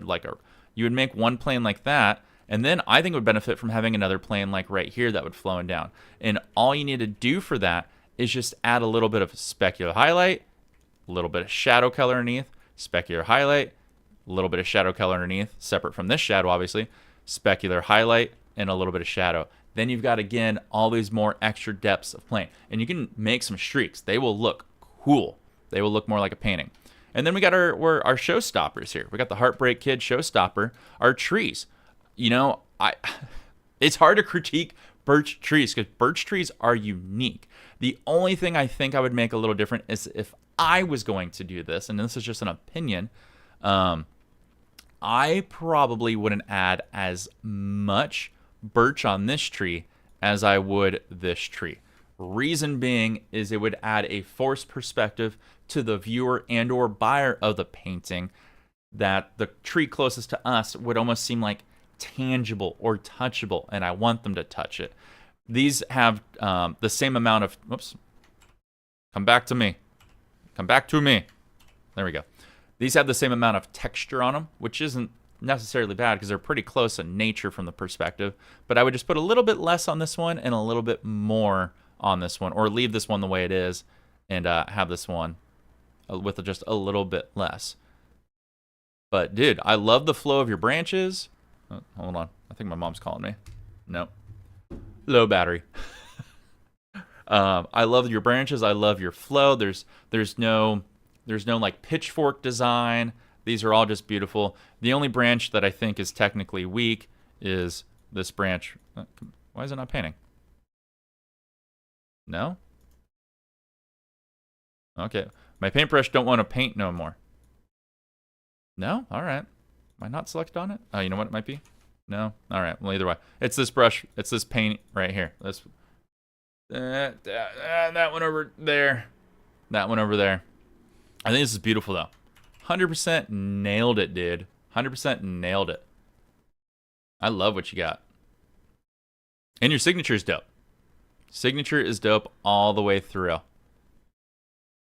you would make one plane like that, and then I think it would benefit from having another plane like right here that would flow in down. And all you need to do for that is just add a little bit of specular highlight, a little bit of shadow color underneath, specular highlight, a little bit of shadow color underneath, separate from this shadow, obviously, specular highlight, and a little bit of shadow. Then you've got, again, all these more extra depths of plane. And you can make some streaks. They will look cool. They will look more like a painting. And then we got our showstoppers here. We got the Heartbreak Kid showstopper, our trees. You know, it's hard to critique birch trees because birch trees are unique. The only thing I think I would make a little different is if I was going to do this, and this is just an opinion, I probably wouldn't add as much birch on this tree as I would this tree. Reason being is it would add a forced perspective to the viewer and or buyer of the painting that the tree closest to us would almost seem like tangible or touchable, and I want them to touch it. These have the same amount of, whoops, come back to me. There we go. These have the same amount of texture on them, which isn't necessarily bad because they're pretty close in nature from the perspective, but I would just put a little bit less on this one and a little bit more on this one, or leave this one the way it is and have this one with just a little bit less. But dude, I love the flow of your branches. Oh, hold on, I think my mom's calling me. Nope. Low battery. I love your branches. I love your flow. There's no like pitchfork design. These are all just beautiful. The only branch that I think is technically weak is this branch. Why is it not painting? No? Okay. My paintbrush don't want to paint no more. No? All right. Am I not selected on it? Oh, you know what it might be? No? All right. Well, either way. It's this brush. It's this paint right here. This, that one over there. That one over there. I think this is beautiful, though. 100% nailed it, dude. 100% nailed it. I love what you got. And your signature is dope. Signature is dope all the way through.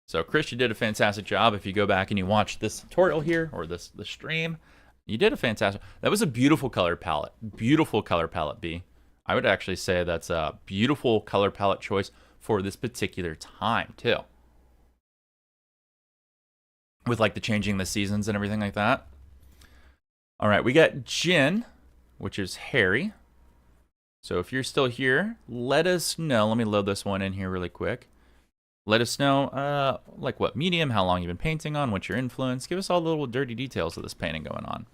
So, Chris, you did a fantastic job. If you go back and you watch this tutorial here, or the stream, you did a fantastic... That was a beautiful color palette. Beautiful color palette, B. I would actually say that's a beautiful color palette choice for this particular time, too. With, like, the changing the seasons and everything like that. All right, we got Jin, which is Harry. So if you're still here, let us know. Let me load this one in here really quick. Let us know, like, what medium, how long you've been painting on, what's your influence. Give us all the little dirty details of this painting going on.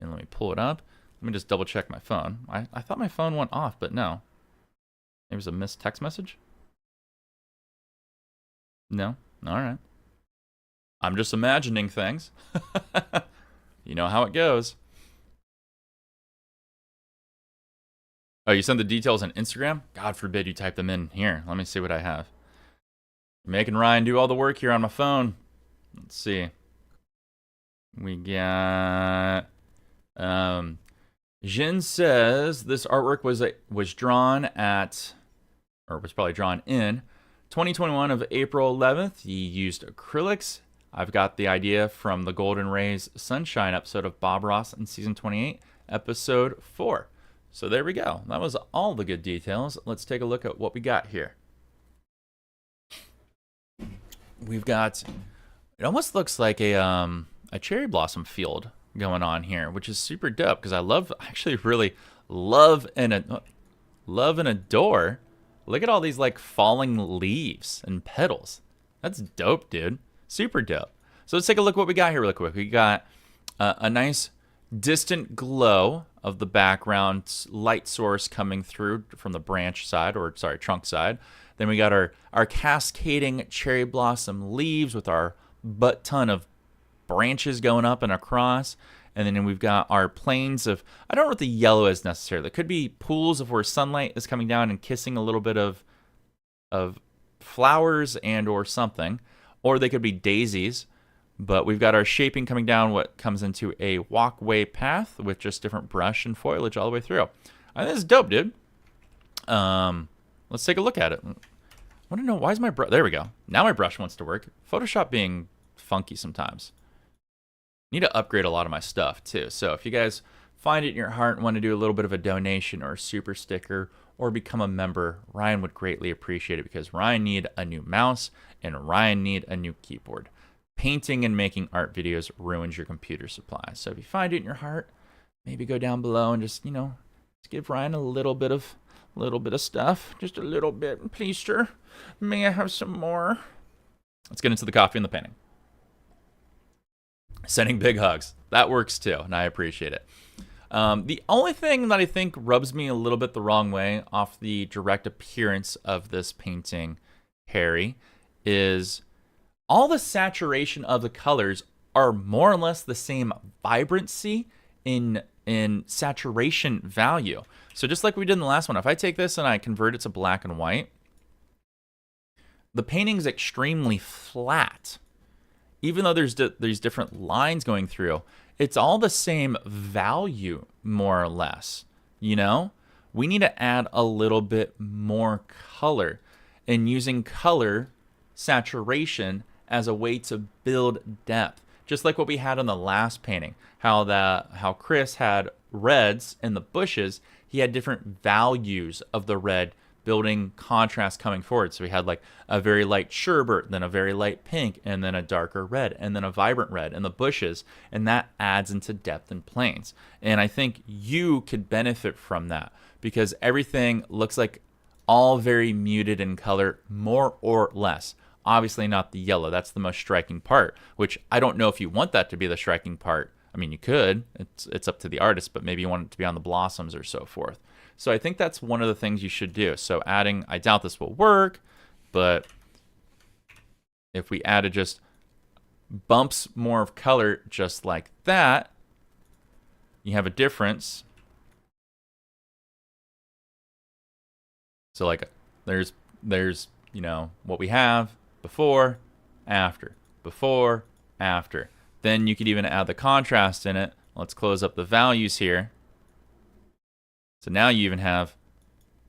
And let me pull it up. Let me just double check my phone. I thought my phone went off, but no. Maybe it was a missed text message? No? All right. I'm just imagining things. You know how it goes. Oh, you sent the details on Instagram? God forbid you type them in here. Let me see what I have. Making Ryan do all the work here on my phone. Let's see. We got... Jin says this artwork was drawn at, or was probably drawn in 2021 of April 11th. He used acrylics. I've got the idea from the Golden Rays Sunshine episode of Bob Ross in season 28, episode 4. So there we go. That was all the good details. Let's take a look at what we got here. We've got, it almost looks like a cherry blossom field going on here, which is super dope because I actually really love and adore. Look at all these like falling leaves and petals. That's dope, dude. Super dope. So let's take a look at what we got here real quick. We got a nice distant glow of the background light source coming through from the branch side, or sorry, trunk side. Then we got our cascading cherry blossom leaves with our butt ton of branches going up and across. And then we've got our planes of, I don't know what the yellow is necessarily. It could be pools of where sunlight is coming down and kissing a little bit of flowers and or something. Or they could be daisies. But we've got our shaping coming down what comes into a walkway path with just different brush and foliage all the way through. I think this is dope, dude. Let's take a look at it. I want to know, why is my brush... There we go. Now my brush wants to work. Photoshop being funky sometimes. Need to upgrade a lot of my stuff, too. So if you guys find it in your heart and want to do a little bit of a donation or a super sticker or become a member, Ryan would greatly appreciate it, because Ryan need a new mouse and Ryan need a new keyboard. Painting and making art videos ruins your computer supply. So if you find it in your heart, maybe go down below and just, just give Ryan a little bit of stuff. Just a little bit. Please, sir. May I have some more? Let's get into the coffee and the painting. Sending big hugs. That works too, and I appreciate it. The only thing that I think rubs me a little bit the wrong way off the direct appearance of this painting, Harry, is all the saturation of the colors are more or less the same vibrancy in saturation value. So just like we did in the last one, if I take this and I convert it to black and white, the painting's extremely flat. Even though there's different lines going through, it's all the same value, more or less. We need to add a little bit more color, and using color saturation as a way to build depth. Just like what we had on the last painting, how Chris had reds in the bushes, he had different values of the red building contrast coming forward. So we had like a very light sherbet, then a very light pink, and then a darker red, and then a vibrant red in the bushes, and that adds into depth and planes. And I think you could benefit from that, because everything looks like all very muted in color, more or less. Obviously not the yellow. That's the most striking part, which I don't know if you want that to be the striking part. I mean, you could. It's up to the artist, but maybe you want it to be on the blossoms or so forth. So I think that's one of the things you should do. So adding, I doubt this will work, but if we added just bumps more of color just like that, you have a difference. So like there's what we have before, after, before, after. Then you could even add the contrast in it. Let's close up the values here. So now you even have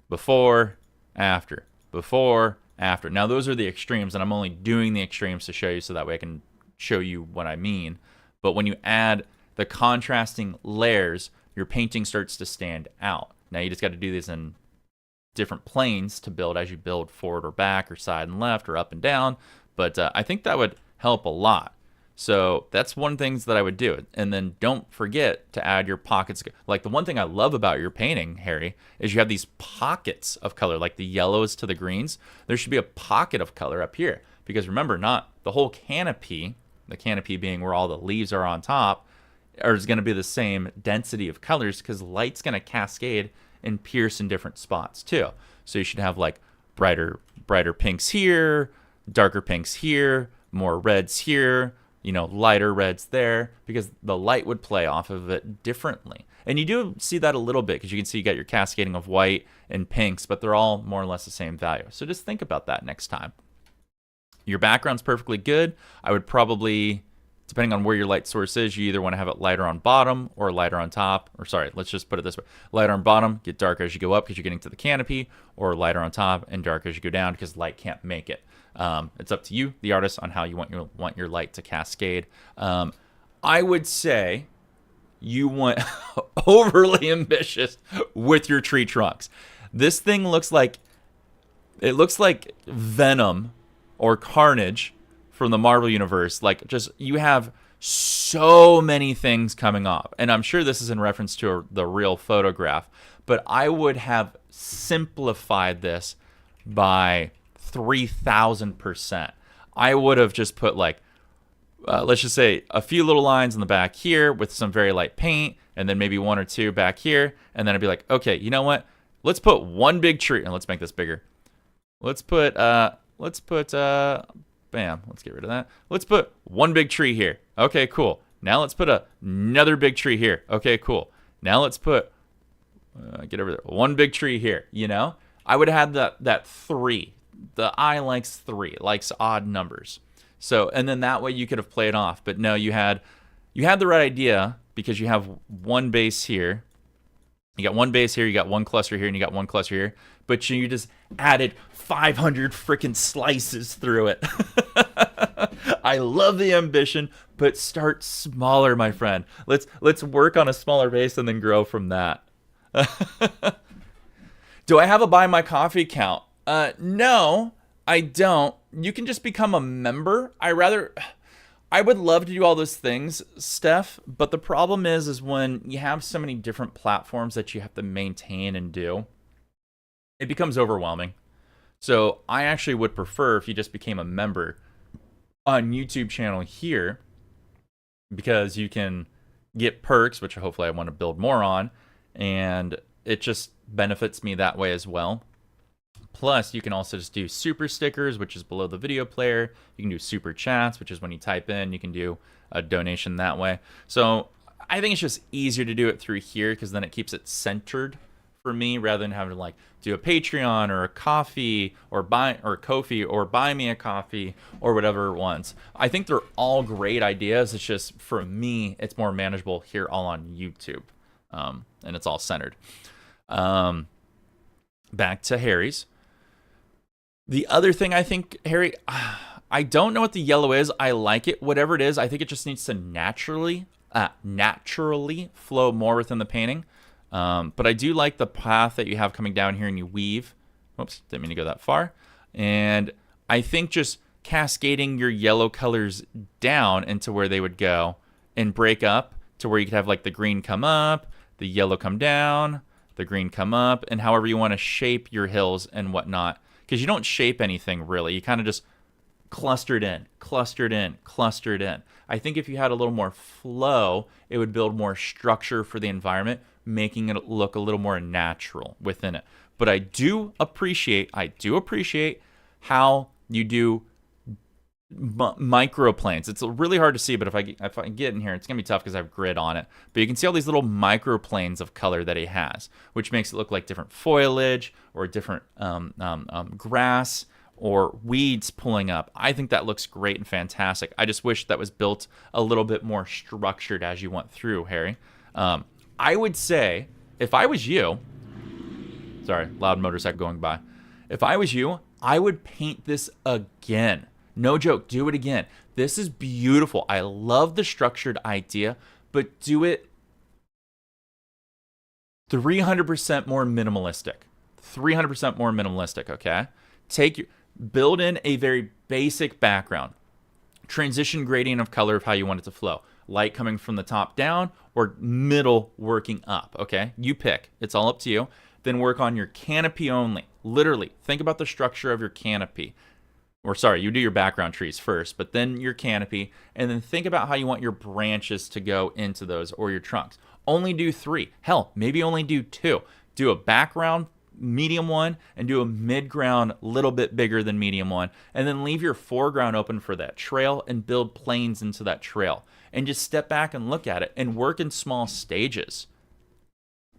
before, after, before, after. Now those are the extremes, and I'm only doing the extremes to show you so that way I can show you what I mean. But when you add the contrasting layers, your painting starts to stand out. Now you just got to do this in different planes to build as you build forward or back or side and left or up and down. But I think that would help a lot. So that's one of the things that I would do. And then don't forget to add your pockets. Like the one thing I love about your painting, Harry, is you have these pockets of color, like the yellows to the greens. There should be a pocket of color up here. Because remember, not the whole canopy, the canopy being where all the leaves are on top, is going to be the same density of colors, because light's going to cascade and pierce in different spots too. So you should have like brighter pinks here, darker pinks here, more reds here, lighter reds there, because the light would play off of it differently. And you do see that a little bit, because you can see you got your cascading of white and pinks, but they're all more or less the same value. So just think about that next time. Your background's perfectly good. I would probably, depending on where your light source is, you either want to have it lighter on bottom or lighter on top. Or sorry, let's just put it this way. Lighter on bottom, get darker as you go up because you're getting to the canopy, or lighter on top and darker as you go down because light can't make it. It's up to you, the artist, on how you want your light to cascade. I would say you want overly ambitious with your tree trunks. This thing looks like Venom or Carnage from the Marvel Universe. Like, just, you have so many things coming off. And I'm sure this is in reference to the real photograph, but I would have simplified this by 3,000%. I would have just put like, let's just say a few little lines in the back here with some very light paint, and then maybe one or two back here. And then I'd be like, okay, you know what? Let's put one big tree, and let's make this bigger. Let's put, bam, let's get rid of that. Let's put one big tree here. Okay, cool. Now let's put another big tree here. Okay, cool. Now let's put, get over there, one big tree here, I would have had that 3. The eye likes 3, likes odd numbers. So, and then that way you could have played off. But no, you had the right idea because you have one base here. You got one base here, you got one cluster here, and you got one cluster here. But you just added 500 freaking slices through it. I love the ambition, but start smaller, my friend. Let's work on a smaller base and then grow from that. Do I have a buy my coffee account? No, I don't. You can just become a member. I would love to do all those things, Steph, but the problem is when you have so many different platforms that you have to maintain and do, it becomes overwhelming. So I actually would prefer if you just became a member on YouTube channel here, because you can get perks, which hopefully I want to build more on, and it just benefits me that way as well. Plus, you can also just do super stickers, which is below the video player. You can do super chats, which is when you type in, you can do a donation that way. So I think it's just easier to do it through here because then it keeps it centered for me rather than having to like do a Patreon or a coffee or Ko-fi or buy me a coffee or whatever it wants. I think they're all great ideas. It's just for me, it's more manageable here all on YouTube, and it's all centered. Back to Harry's. The other thing I think, Harry, I don't know what the yellow is. I like it. Whatever it is, I think it just needs to naturally flow more within the painting. But I do like the path that you have coming down here and you weave. Oops, didn't mean to go that far. And I think just cascading your yellow colors down into where they would go and break up to where you could have like the green come up, the yellow come down, the green come up, and however you want to shape your hills and whatnot. Because you don't shape anything really. You kind of just clustered in. I think if you had a little more flow, it would build more structure for the environment, making it look a little more natural within it. But I do appreciate how you do microplanes. It's really hard to see, but if I get in here, it's gonna be tough because I have grid on it. But you can see all these little microplanes of color that he has, which makes it look like different foliage or different grass or weeds pulling up. I think that looks great and fantastic. I just wish that was built a little bit more structured as you went through, Harry. I would say, if I was you, sorry, loud motorcycle going by. If I was you, I would paint this again. No joke, do it again. This is beautiful. I love the structured idea, but do it 300% more minimalistic. 300% more minimalistic, okay? Build in a very basic background. Transition gradient of color of how you want it to flow. Light coming from the top down or middle working up, okay? You pick. It's all up to you. Then work on your canopy only. Literally, think about the structure of your canopy. Or sorry, you do your background trees first, but then your canopy, and then think about how you want your branches to go into those or your trunks. Only do 3. Hell, maybe only do 2. Do a background, medium one, and do a mid-ground, little bit bigger than medium one, and then leave your foreground open for that trail and build planes into that trail. And just step back and look at it and work in small stages.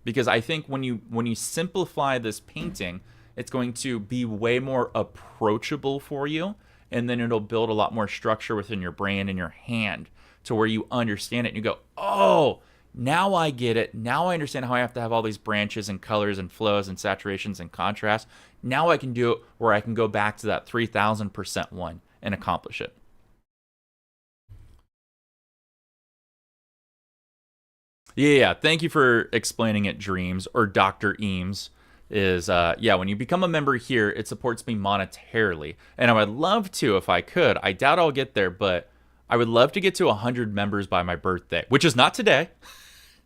Because I think when you simplify this painting, it's going to be way more approachable for you, and then it'll build a lot more structure within your brain and your hand to where you understand it and you go, oh, now I get it. Now I understand how I have to have all these branches and colors and flows and saturations and contrast. Now I can do it where I can go back to that 3000% one and accomplish it. Yeah, thank you for explaining it, Dreams, or Dr. Eames. When you become a member here, it supports me monetarily. And I would love to if I could. I doubt I'll get there, but I would love to get to 100 members by my birthday, which is not today.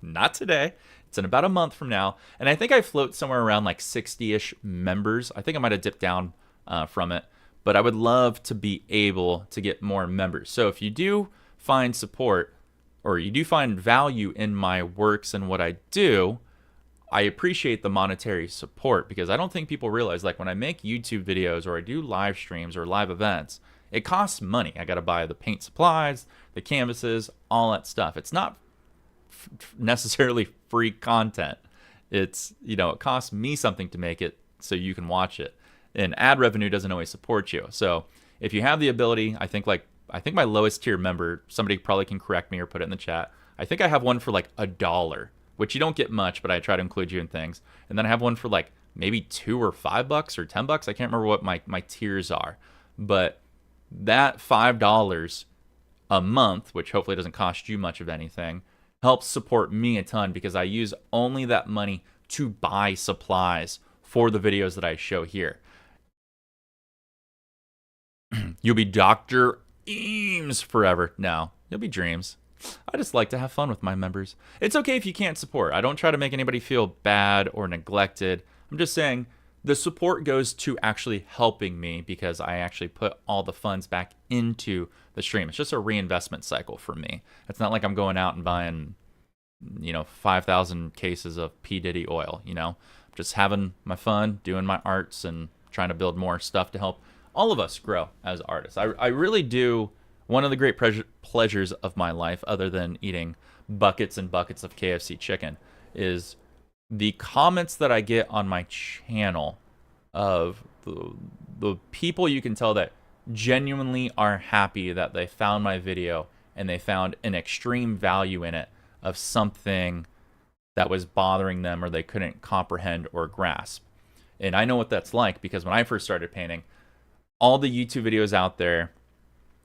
Not today. It's in about a month from now. And I think I float somewhere around like 60-ish members. I think I might have dipped down from it. But I would love to be able to get more members. So if you do find support or you do find value in my works and what I do, I appreciate the monetary support, because I don't think people realize, like when I make YouTube videos or I do live streams or live events, it costs money. I got to buy the paint supplies, the canvases, all that stuff. It's not necessarily free content. It's, it costs me something to make it so you can watch it. And ad revenue doesn't always support you. So if you have the ability, I think like I think my lowest tier member, somebody probably can correct me or put it in the chat. I think I have one for like $1, which you don't get much, but I try to include you in things. And then I have one for like maybe $2 or $5 or $10. I can't remember what my tiers are, but that $5 a month, which hopefully doesn't cost you much of anything, helps support me a ton because I use only that money to buy supplies for the videos that I show here. You'll be Dr. Eames forever. No, you'll be Dreams. I just like to have fun with my members. It's okay if you can't support. I don't try to make anybody feel bad or neglected. I'm just saying the support goes to actually helping me because I actually put all the funds back into the stream. It's just a reinvestment cycle for me. It's not like I'm going out and buying, 5,000 cases of P. Diddy oil, just having my fun, doing my arts, and trying to build more stuff to help all of us grow as artists. I really do. One of the great pleasures of my life, other than eating buckets and buckets of KFC chicken, is the comments that I get on my channel of the people you can tell that genuinely are happy that they found my video and they found an extreme value in it of something that was bothering them or they couldn't comprehend or grasp. And I know what that's like because when I first started painting, all the YouTube videos out there,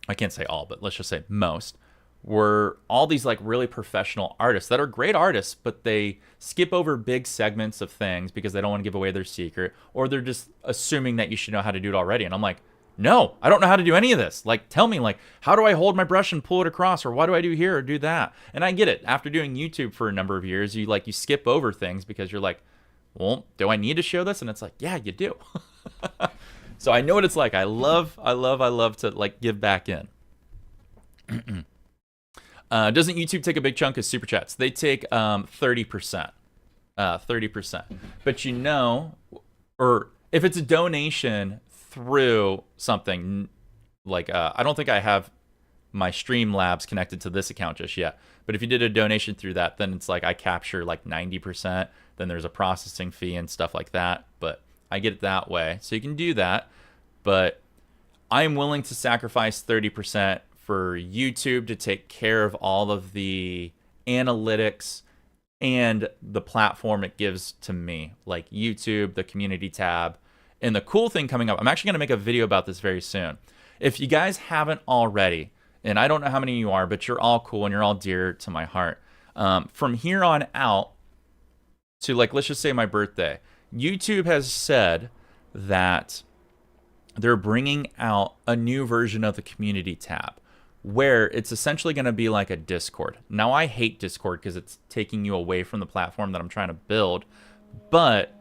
I can't say all, but let's just say most, were all these like really professional artists that are great artists, but they skip over big segments of things because they don't want to give away their secret, or they're just assuming that you should know how to do it already. And I'm like, no, I don't know how to do any of this. Like, tell me, like, how do I hold my brush and pull it across, or what do I do here or do that? And I get it. After doing YouTube for a number of years, you skip over things because you're like, well, do I need to show this? And it's like, yeah, you do. So I know what it's like. I love to like give back in. Doesn't YouTube take a big chunk of super chats? They take 30%. 30%. But or if it's a donation through something like I don't think I have my Streamlabs connected to this account just yet. But if you did a donation through that, then it's like I capture like 90%. Then there's a processing fee and stuff like that. But I get it that way. So you can do that. But I'm willing to sacrifice 30% for YouTube to take care of all of the analytics and the platform it gives to me, like YouTube, the community tab. And the cool thing coming up, I'm actually going to make a video about this very soon. If you guys haven't already, and I don't know how many of you are, but you're all cool and you're all dear to my heart. From here on out to let's just say my birthday, YouTube has said that they're bringing out a new version of the community tab where it's essentially going to be like a Discord. Now, I hate Discord because it's taking you away from the platform that I'm trying to build, but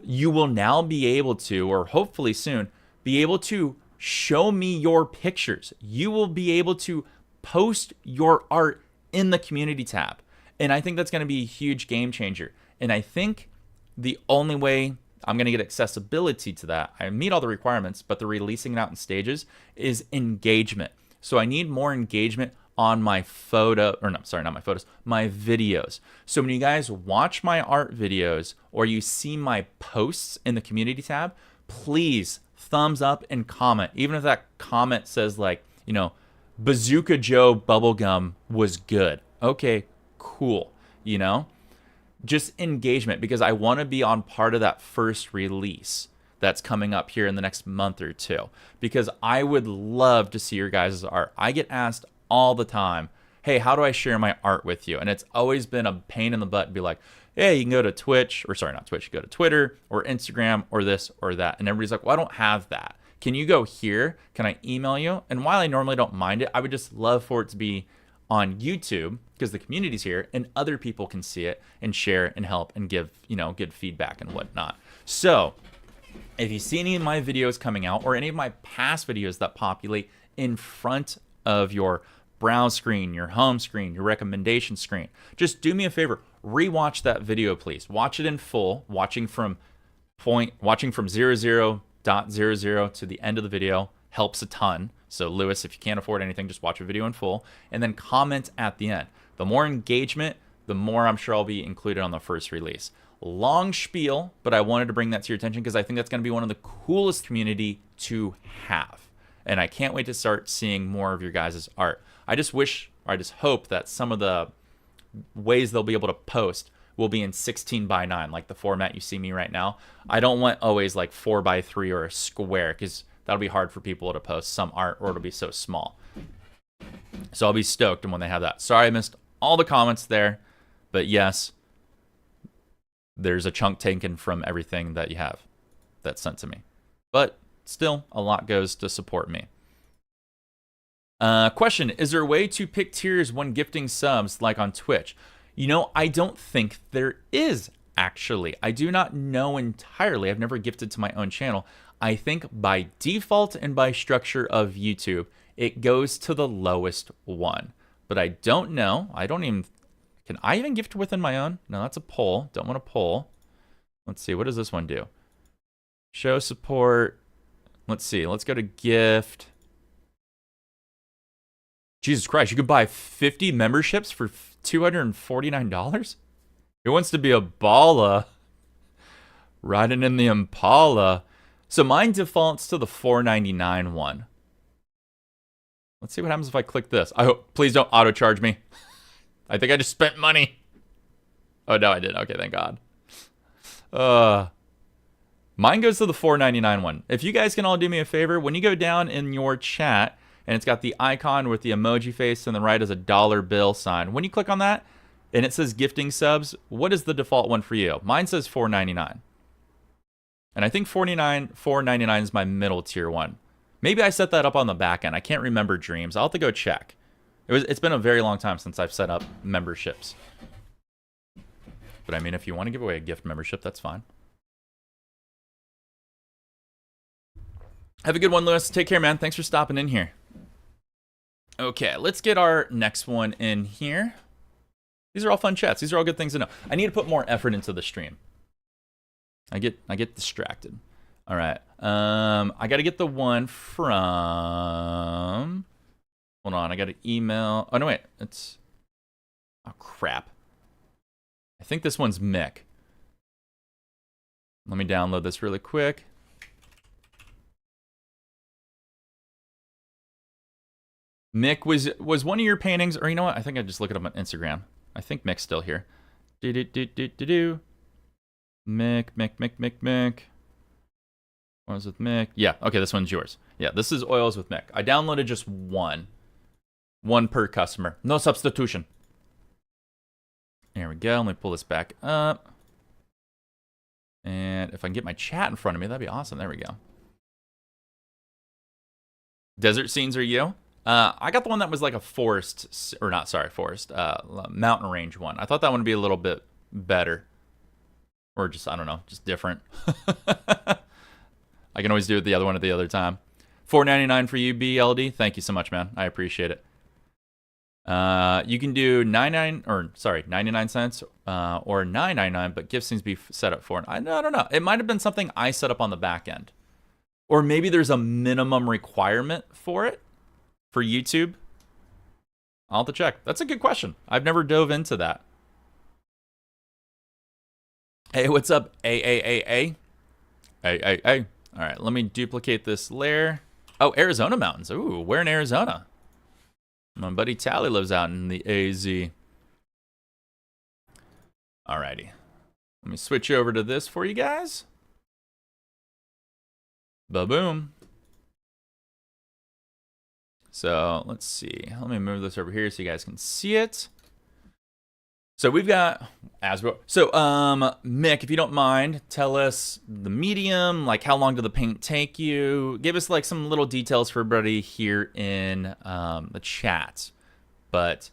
you will now be able to, or hopefully soon, be able to show me your pictures. You will be able to post your art in the community tab. And I think that's going to be a huge game changer. And I think the only way I'm going to get accessibility to that, I meet all the requirements, but the releasing it out in stages, is engagement. So I need more engagement on my my videos. So when you guys watch my art videos or you see my posts in the community tab, please thumbs up and comment. Even if that comment says Bazooka Joe Bubblegum was good. Okay, cool. Just engagement, because I want to be on part of that first release that's coming up here in the next month or two, because I would love to see your guys' art. I get asked all the time, hey, how do I share my art with you? And it's always been a pain in the butt to be like, hey, you can go to go to Twitter or Instagram or this or that. And everybody's like, well, I don't have that. Can you go here? Can I email you? And while I normally don't mind it, I would just love for it to be on YouTube because the community's here and other people can see it and share and help and give, good feedback and whatnot. So if you see any of my videos coming out or any of my past videos that populate in front of your browse screen, your home screen, your recommendation screen, just do me a favor, rewatch that video, please. Watch it in full, watching from 00.00 to the end of the video helps a ton. So Lewis, if you can't afford anything, just watch a video in full and then comment at the end. The more engagement, the more I'm sure I'll be included on the first release. Long spiel, but I wanted to bring that to your attention because I think that's going to be one of the coolest community to have. And I can't wait to start seeing more of your guys' art. I just hope that some of the ways they'll be able to post will be in 16:9, like the format you see me right now. I don't want always like 4:3 or a square, because that'll be hard for people to post some art, or it'll be so small. So I'll be stoked when they have that. Sorry I missed all the comments there, but yes, there's a chunk taken from everything that you have that's sent to me. But still, a lot goes to support me. Question, is there a way to pick tiers when gifting subs like on Twitch? You know, I don't think there is, actually. I do not know entirely. I've never gifted to my own channel. I think by default and by structure of YouTube, it goes to the lowest one. But I don't know. Can I even gift within my own? No, that's a poll. Don't want to poll. Let's see. What does this one do? Show support. Let's see. Let's go to gift. Jesus Christ, you could buy 50 memberships for $249? Who wants to be a baller? Riding in the Impala. So mine defaults to the $4.99 one. Let's see what happens if I click this. I hope, please don't auto charge me. I think I just spent money. Oh no, I did. Okay, thank God. Mine goes to the $4.99 one. If you guys can all do me a favor, when you go down in your chat and it's got the icon with the emoji face and the right is a dollar bill sign, when you click on that and it says gifting subs, what is the default one for you? Mine says $4.99. And I think $4.99 is my middle tier one. Maybe I set that up on the back end. I can't remember Dreams. I'll have to go check. It's been a very long time since I've set up memberships. But I mean, if you want to give away a gift membership, that's fine. Have a good one, Lewis. Take care, man. Thanks for stopping in here. Okay, let's get our next one in here. These are all fun chats. These are all good things to know. I need to put more effort into the stream. I get distracted. All right. I got to get the one from... Hold on. I got to email... Oh, no, wait. It's... Oh, crap. I think this one's Mick. Let me download this really quick. Mick, was one of your paintings... Or you know what? I think I just look it up on Instagram. I think Mick's still here. Do-do-do-do-do-do. Mick. What was with Mick? Yeah, okay, this one's yours. Yeah, this is Oils with Mick. I downloaded just one. One per customer. No substitution. There we go. Let me pull this back up. And if I can get my chat in front of me, that'd be awesome. There we go. Desert scenes are you? I got the one that was like a forest, or not, sorry, forest, mountain range one. I thought that one would be a little bit better. Or just, I don't know, just different. I can always do it the other one at the other time. $4.99 for you, BLD. Thank you so much, man. I appreciate it. You can do 99 cents or $9.99, but gifts seems to be set up for. I don't know. It might have been something I set up on the back end. Or maybe there's a minimum requirement for it. For YouTube? I'll have to check. That's a good question. I've never dove into that. Hey, what's up? A. All right, let me duplicate this layer. Oh, Arizona mountains. Ooh, where in Arizona? My buddy Tally lives out in the AZ. Alrighty. Let me switch over to this for you guys. Ba-boom. So let's see. Let me move this over here so you guys can see it. So we've got Mick, if you don't mind, tell us the medium, like how long did the paint take you? Give us like some little details for everybody here in the chat. But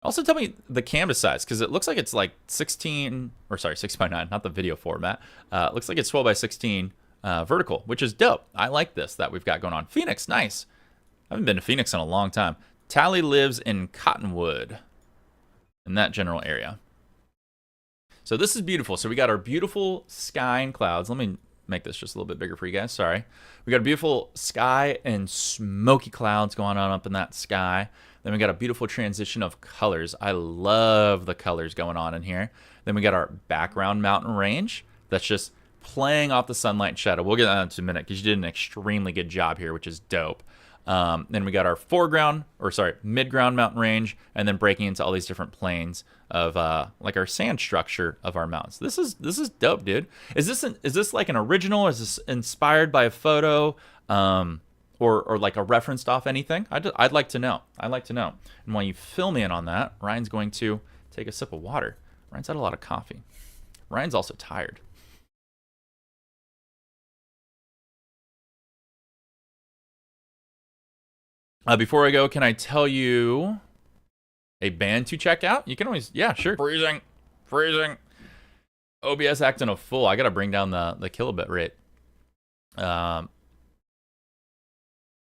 also tell me the canvas size, because it looks like it's like 6x9, not the video format. It looks like it's 12x16 vertical, which is dope. I like this that we've got going on. Phoenix, nice. I haven't been to Phoenix in a long time. Tally lives in Cottonwood, in that general area. So this is beautiful. So we got our beautiful sky and clouds. Let me make this just a little bit bigger for you guys. Sorry. We got a beautiful sky and smoky clouds going on up in that sky. Then we got a beautiful transition of colors. I love the colors going on in here. Then we got our background mountain range. That's just playing off the sunlight and shadow. We'll get that into a minute because you did an extremely good job here, which is dope. Then we got our mid-ground mountain range, and then breaking into all these different planes of like our sand structure of our mountains. This is dope, dude. Is this like an original? Is this inspired by a photo, or like a referenced off anything? I'd like to know. I'd like to know. And while you fill me in on that, Ryan's going to take a sip of water. Ryan's had a lot of coffee. Ryan's also tired. Before I go, can I tell you a band to check out? You can always, yeah, sure. Freezing. OBS acting a fool. I gotta bring down the kilobit rate. I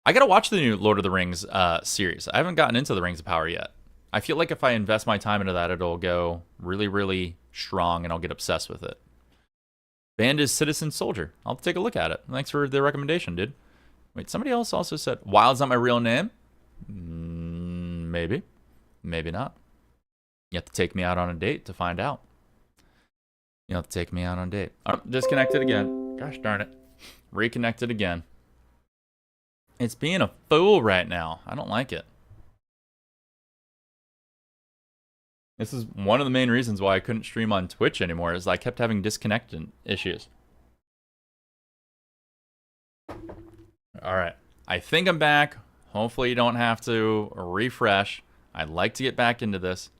gotta watch the new Lord of the Rings series. I haven't gotten into the Rings of Power yet. I feel like if I invest my time into that, it'll go really, really strong, and I'll get obsessed with it. Band is Citizen Soldier. I'll take a look at it. Thanks for the recommendation, dude. Wait, somebody else also said, Wild's not my real name? Maybe. Maybe not. You have to take me out on a date to find out. You have to take me out on a date. Disconnected again. Gosh darn it. Reconnected again. It's being a fool right now. I don't like it. This is one of the main reasons why I couldn't stream on Twitch anymore, is I kept having disconnected issues. All right. I think I'm back. Hopefully you don't have to refresh. I'd like to get back into this.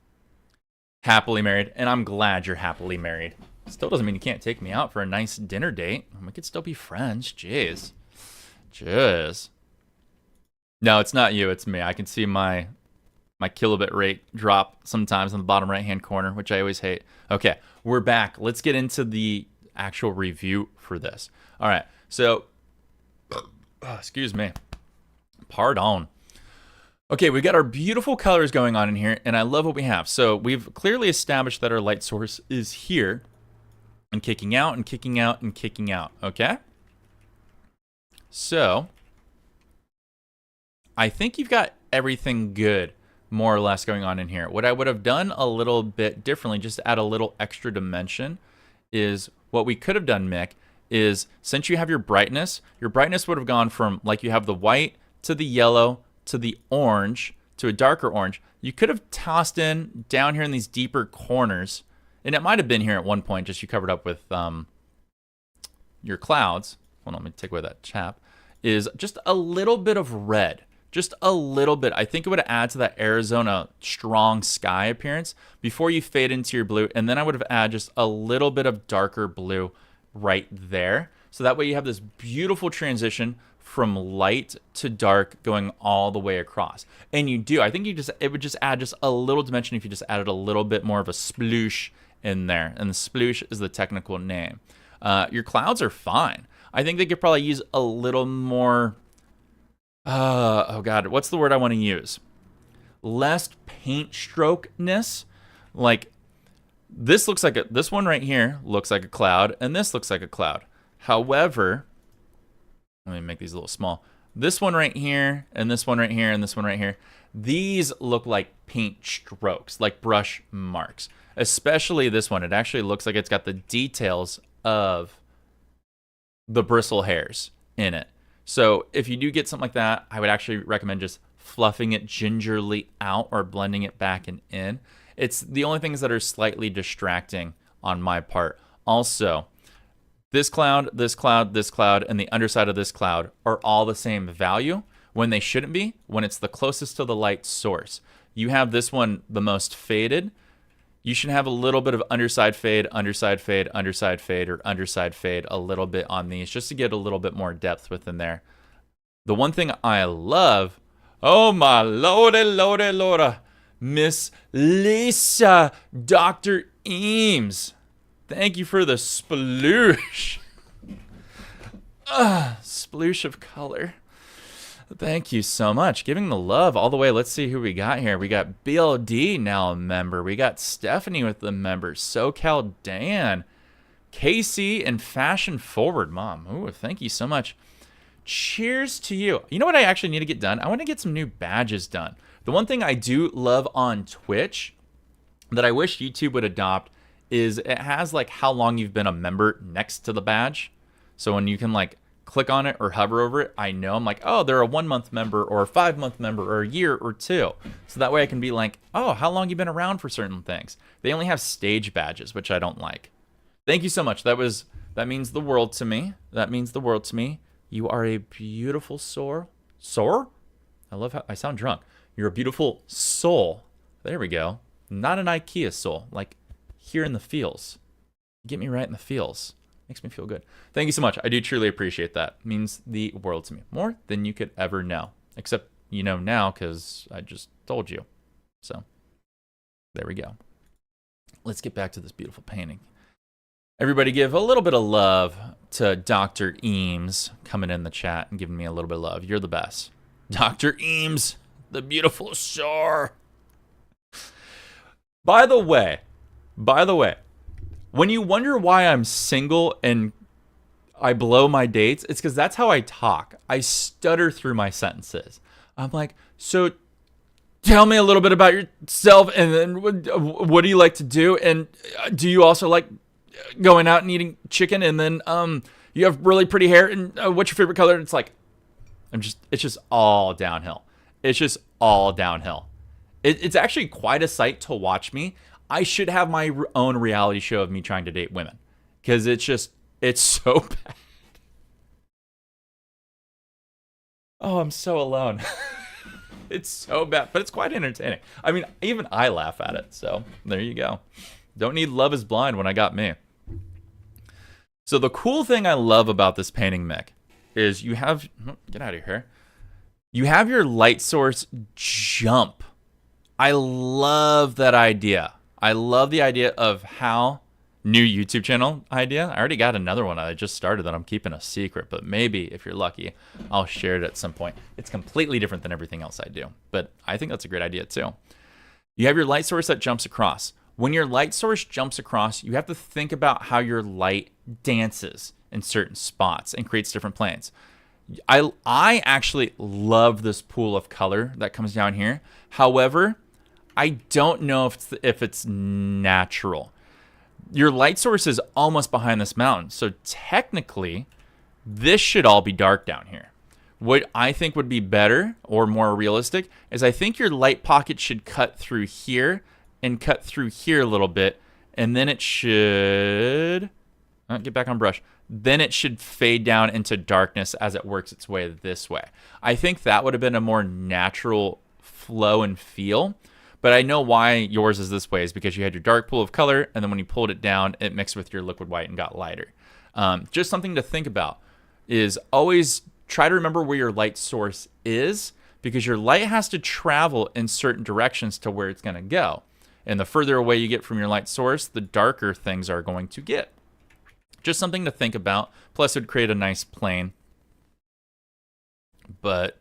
Happily married, and I'm glad you're happily married. Still doesn't mean you can't take me out for a nice dinner date. We could still be friends. Jeez. No, it's not you. It's me. I can see my kilobit rate drop sometimes in the bottom right-hand corner, which I always hate. Okay, we're back. Let's get into the actual review for this. All right, so, excuse me. Pardon. Okay, we got our beautiful colors going on in here, and I love what we have. So we've clearly established that our light source is here, and kicking out, and kicking out, and kicking out, okay? So, I think you've got everything good, more or less, going on in here. What I would have done a little bit differently, just to add a little extra dimension, is what we could have done, Mick, is since you have your brightness would have gone from, like, you have the white to the yellow to the orange to a darker orange. You could have tossed in down here in these deeper corners, and it might have been here at one point, just you covered up with your clouds. Hold on, let me take away that chap. Is just a little bit of red. Just a little bit. I think it would add to that Arizona strong sky appearance before you fade into your blue. And then I would have added just a little bit of darker blue right there. So that way you have this beautiful transition from light to dark going all the way across. And you do. I think it would just add just a little dimension if you just added a little bit more of a sploosh in there. And the sploosh is the technical name. Your clouds are fine. I think they could probably use a little more... oh god, what's the word I want to use? Less paint strokeness. Like this looks like this one right here looks like a cloud, and this looks like a cloud. However, let me make these a little small. This one right here, and this one right here, and this one right here, these look like paint strokes, like brush marks. Especially this one. It actually looks like it's got the details of the bristle hairs in it. So if you do get something like that, I would actually recommend just fluffing it gingerly out or blending it back and in. It's the only things that are slightly distracting on my part. Also, this cloud, this cloud, this cloud, and the underside of this cloud are all the same value when they shouldn't be, when it's the closest to the light source. You have this one the most faded. You should have a little bit of underside fade, underside fade, underside fade, or underside fade a little bit on these just to get a little bit more depth within there. The one thing I love, oh my lordy, lordy, lordy, Miss Lisa, Dr. Eames. Thank you for the sploosh. Sploosh of color. Thank you so much. Giving the love all the way. Let's see who we got here. We got BLD now a member. We got Stephanie with the members. SoCal Dan. Casey and Fashion Forward Mom. Ooh, thank you so much. Cheers to you. You know what I actually need to get done? I want to get some new badges done. The one thing I do love on Twitch that I wish YouTube would adopt is it has like how long you've been a member next to the badge. So when you can like click on it or hover over it, I know I'm like, oh, they're a 1 month member or a 5 month member or a year or 2. So that way I can be like, oh, how long you been around for certain things. They only have stage badges, which I don't like. Thank you so much. That means the world to me. That means the world to me. You are a beautiful soul. Soul? I love how I sound drunk. You're a beautiful soul. There we go. Not an IKEA soul, like here in the feels. Get me right in the feels. Makes me feel good. Thank you so much. I do truly appreciate that. It means the world to me. More than you could ever know. Except you know now because I just told you. So there we go. Let's get back to this beautiful painting. Everybody give a little bit of love to Dr. Eames coming in the chat and giving me a little bit of love. You're the best. Dr. Eames, the beautiful shore. By the way, when you wonder why I'm single and I blow my dates, it's because that's how I talk. I stutter through my sentences. I'm like, so tell me a little bit about yourself, and then what do you like to do? And do you also like going out and eating chicken? And then you have really pretty hair, and what's your favorite color? And it's like, it's just all downhill. It's just all downhill. It's actually quite a sight to watch me. I should have my own reality show of me trying to date women, because it's so bad. Oh, I'm so alone. It's so bad, but it's quite entertaining. I mean, even I laugh at it. So there you go. Don't need Love is Blind when I got me. So the cool thing I love about this painting, Mick, is you have, get out of here. You have your light source jump. I love that idea. I love the idea of how new YouTube channel idea. I already got another one I just started that I'm keeping a secret, but maybe if you're lucky, I'll share it at some point. It's completely different than everything else I do, but I think that's a great idea too. You have your light source that jumps across. When your light source jumps across, you have to think about how your light dances in certain spots and creates different planes. I actually love this pool of color that comes down here. However, I don't know if it's natural. Your light source is almost behind this mountain, so technically, this should all be dark down here. What I think would be better or more realistic is I think your light pocket should cut through here and cut through here a little bit, and then it should get back on brush. Then it should fade down into darkness as it works its way this way. I think that would have been a more natural flow and feel. But I know why yours is this way is because you had your dark pool of color, and then when you pulled it down, it mixed with your liquid white and got lighter. Just something to think about is always try to remember where your light source is, because your light has to travel in certain directions to where it's going to go. And the further away you get from your light source, the darker things are going to get. Just something to think about. Plus, it would create a nice plane. But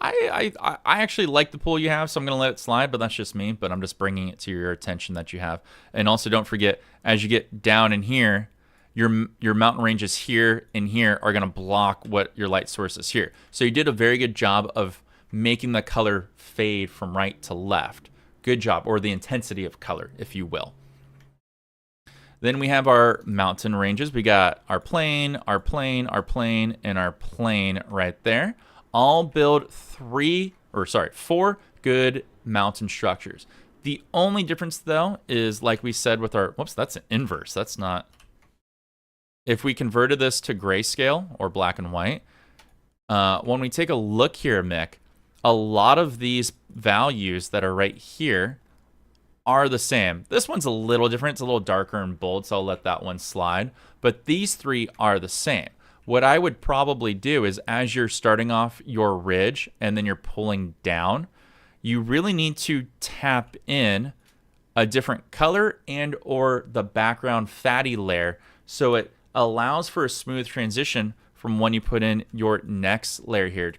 I actually like the pool you have, so I'm going to let it slide, but that's just me. But I'm just bringing it to your attention that you have. And also, don't forget, as you get down in here, your mountain ranges here and here are going to block what your light source is here. So you did a very good job of making the color fade from right to left. Good job, or the intensity of color, if you will. Then we have our mountain ranges. We got our plane, our plane, our plane, and our plane right there. All build 4 good mountain structures. The only difference, though, is like we said with our, whoops, that's an inverse. That's not. If we converted this to grayscale or black and white, when we take a look here, Mick, a lot of these values that are right here are the same. This one's a little different. It's a little darker and bold, so I'll let that one slide. But these three are the same. What I would probably do is as you're starting off your ridge and then you're pulling down, you really need to tap in a different color and or the background fatty layer so it allows for a smooth transition from when you put in your next layer here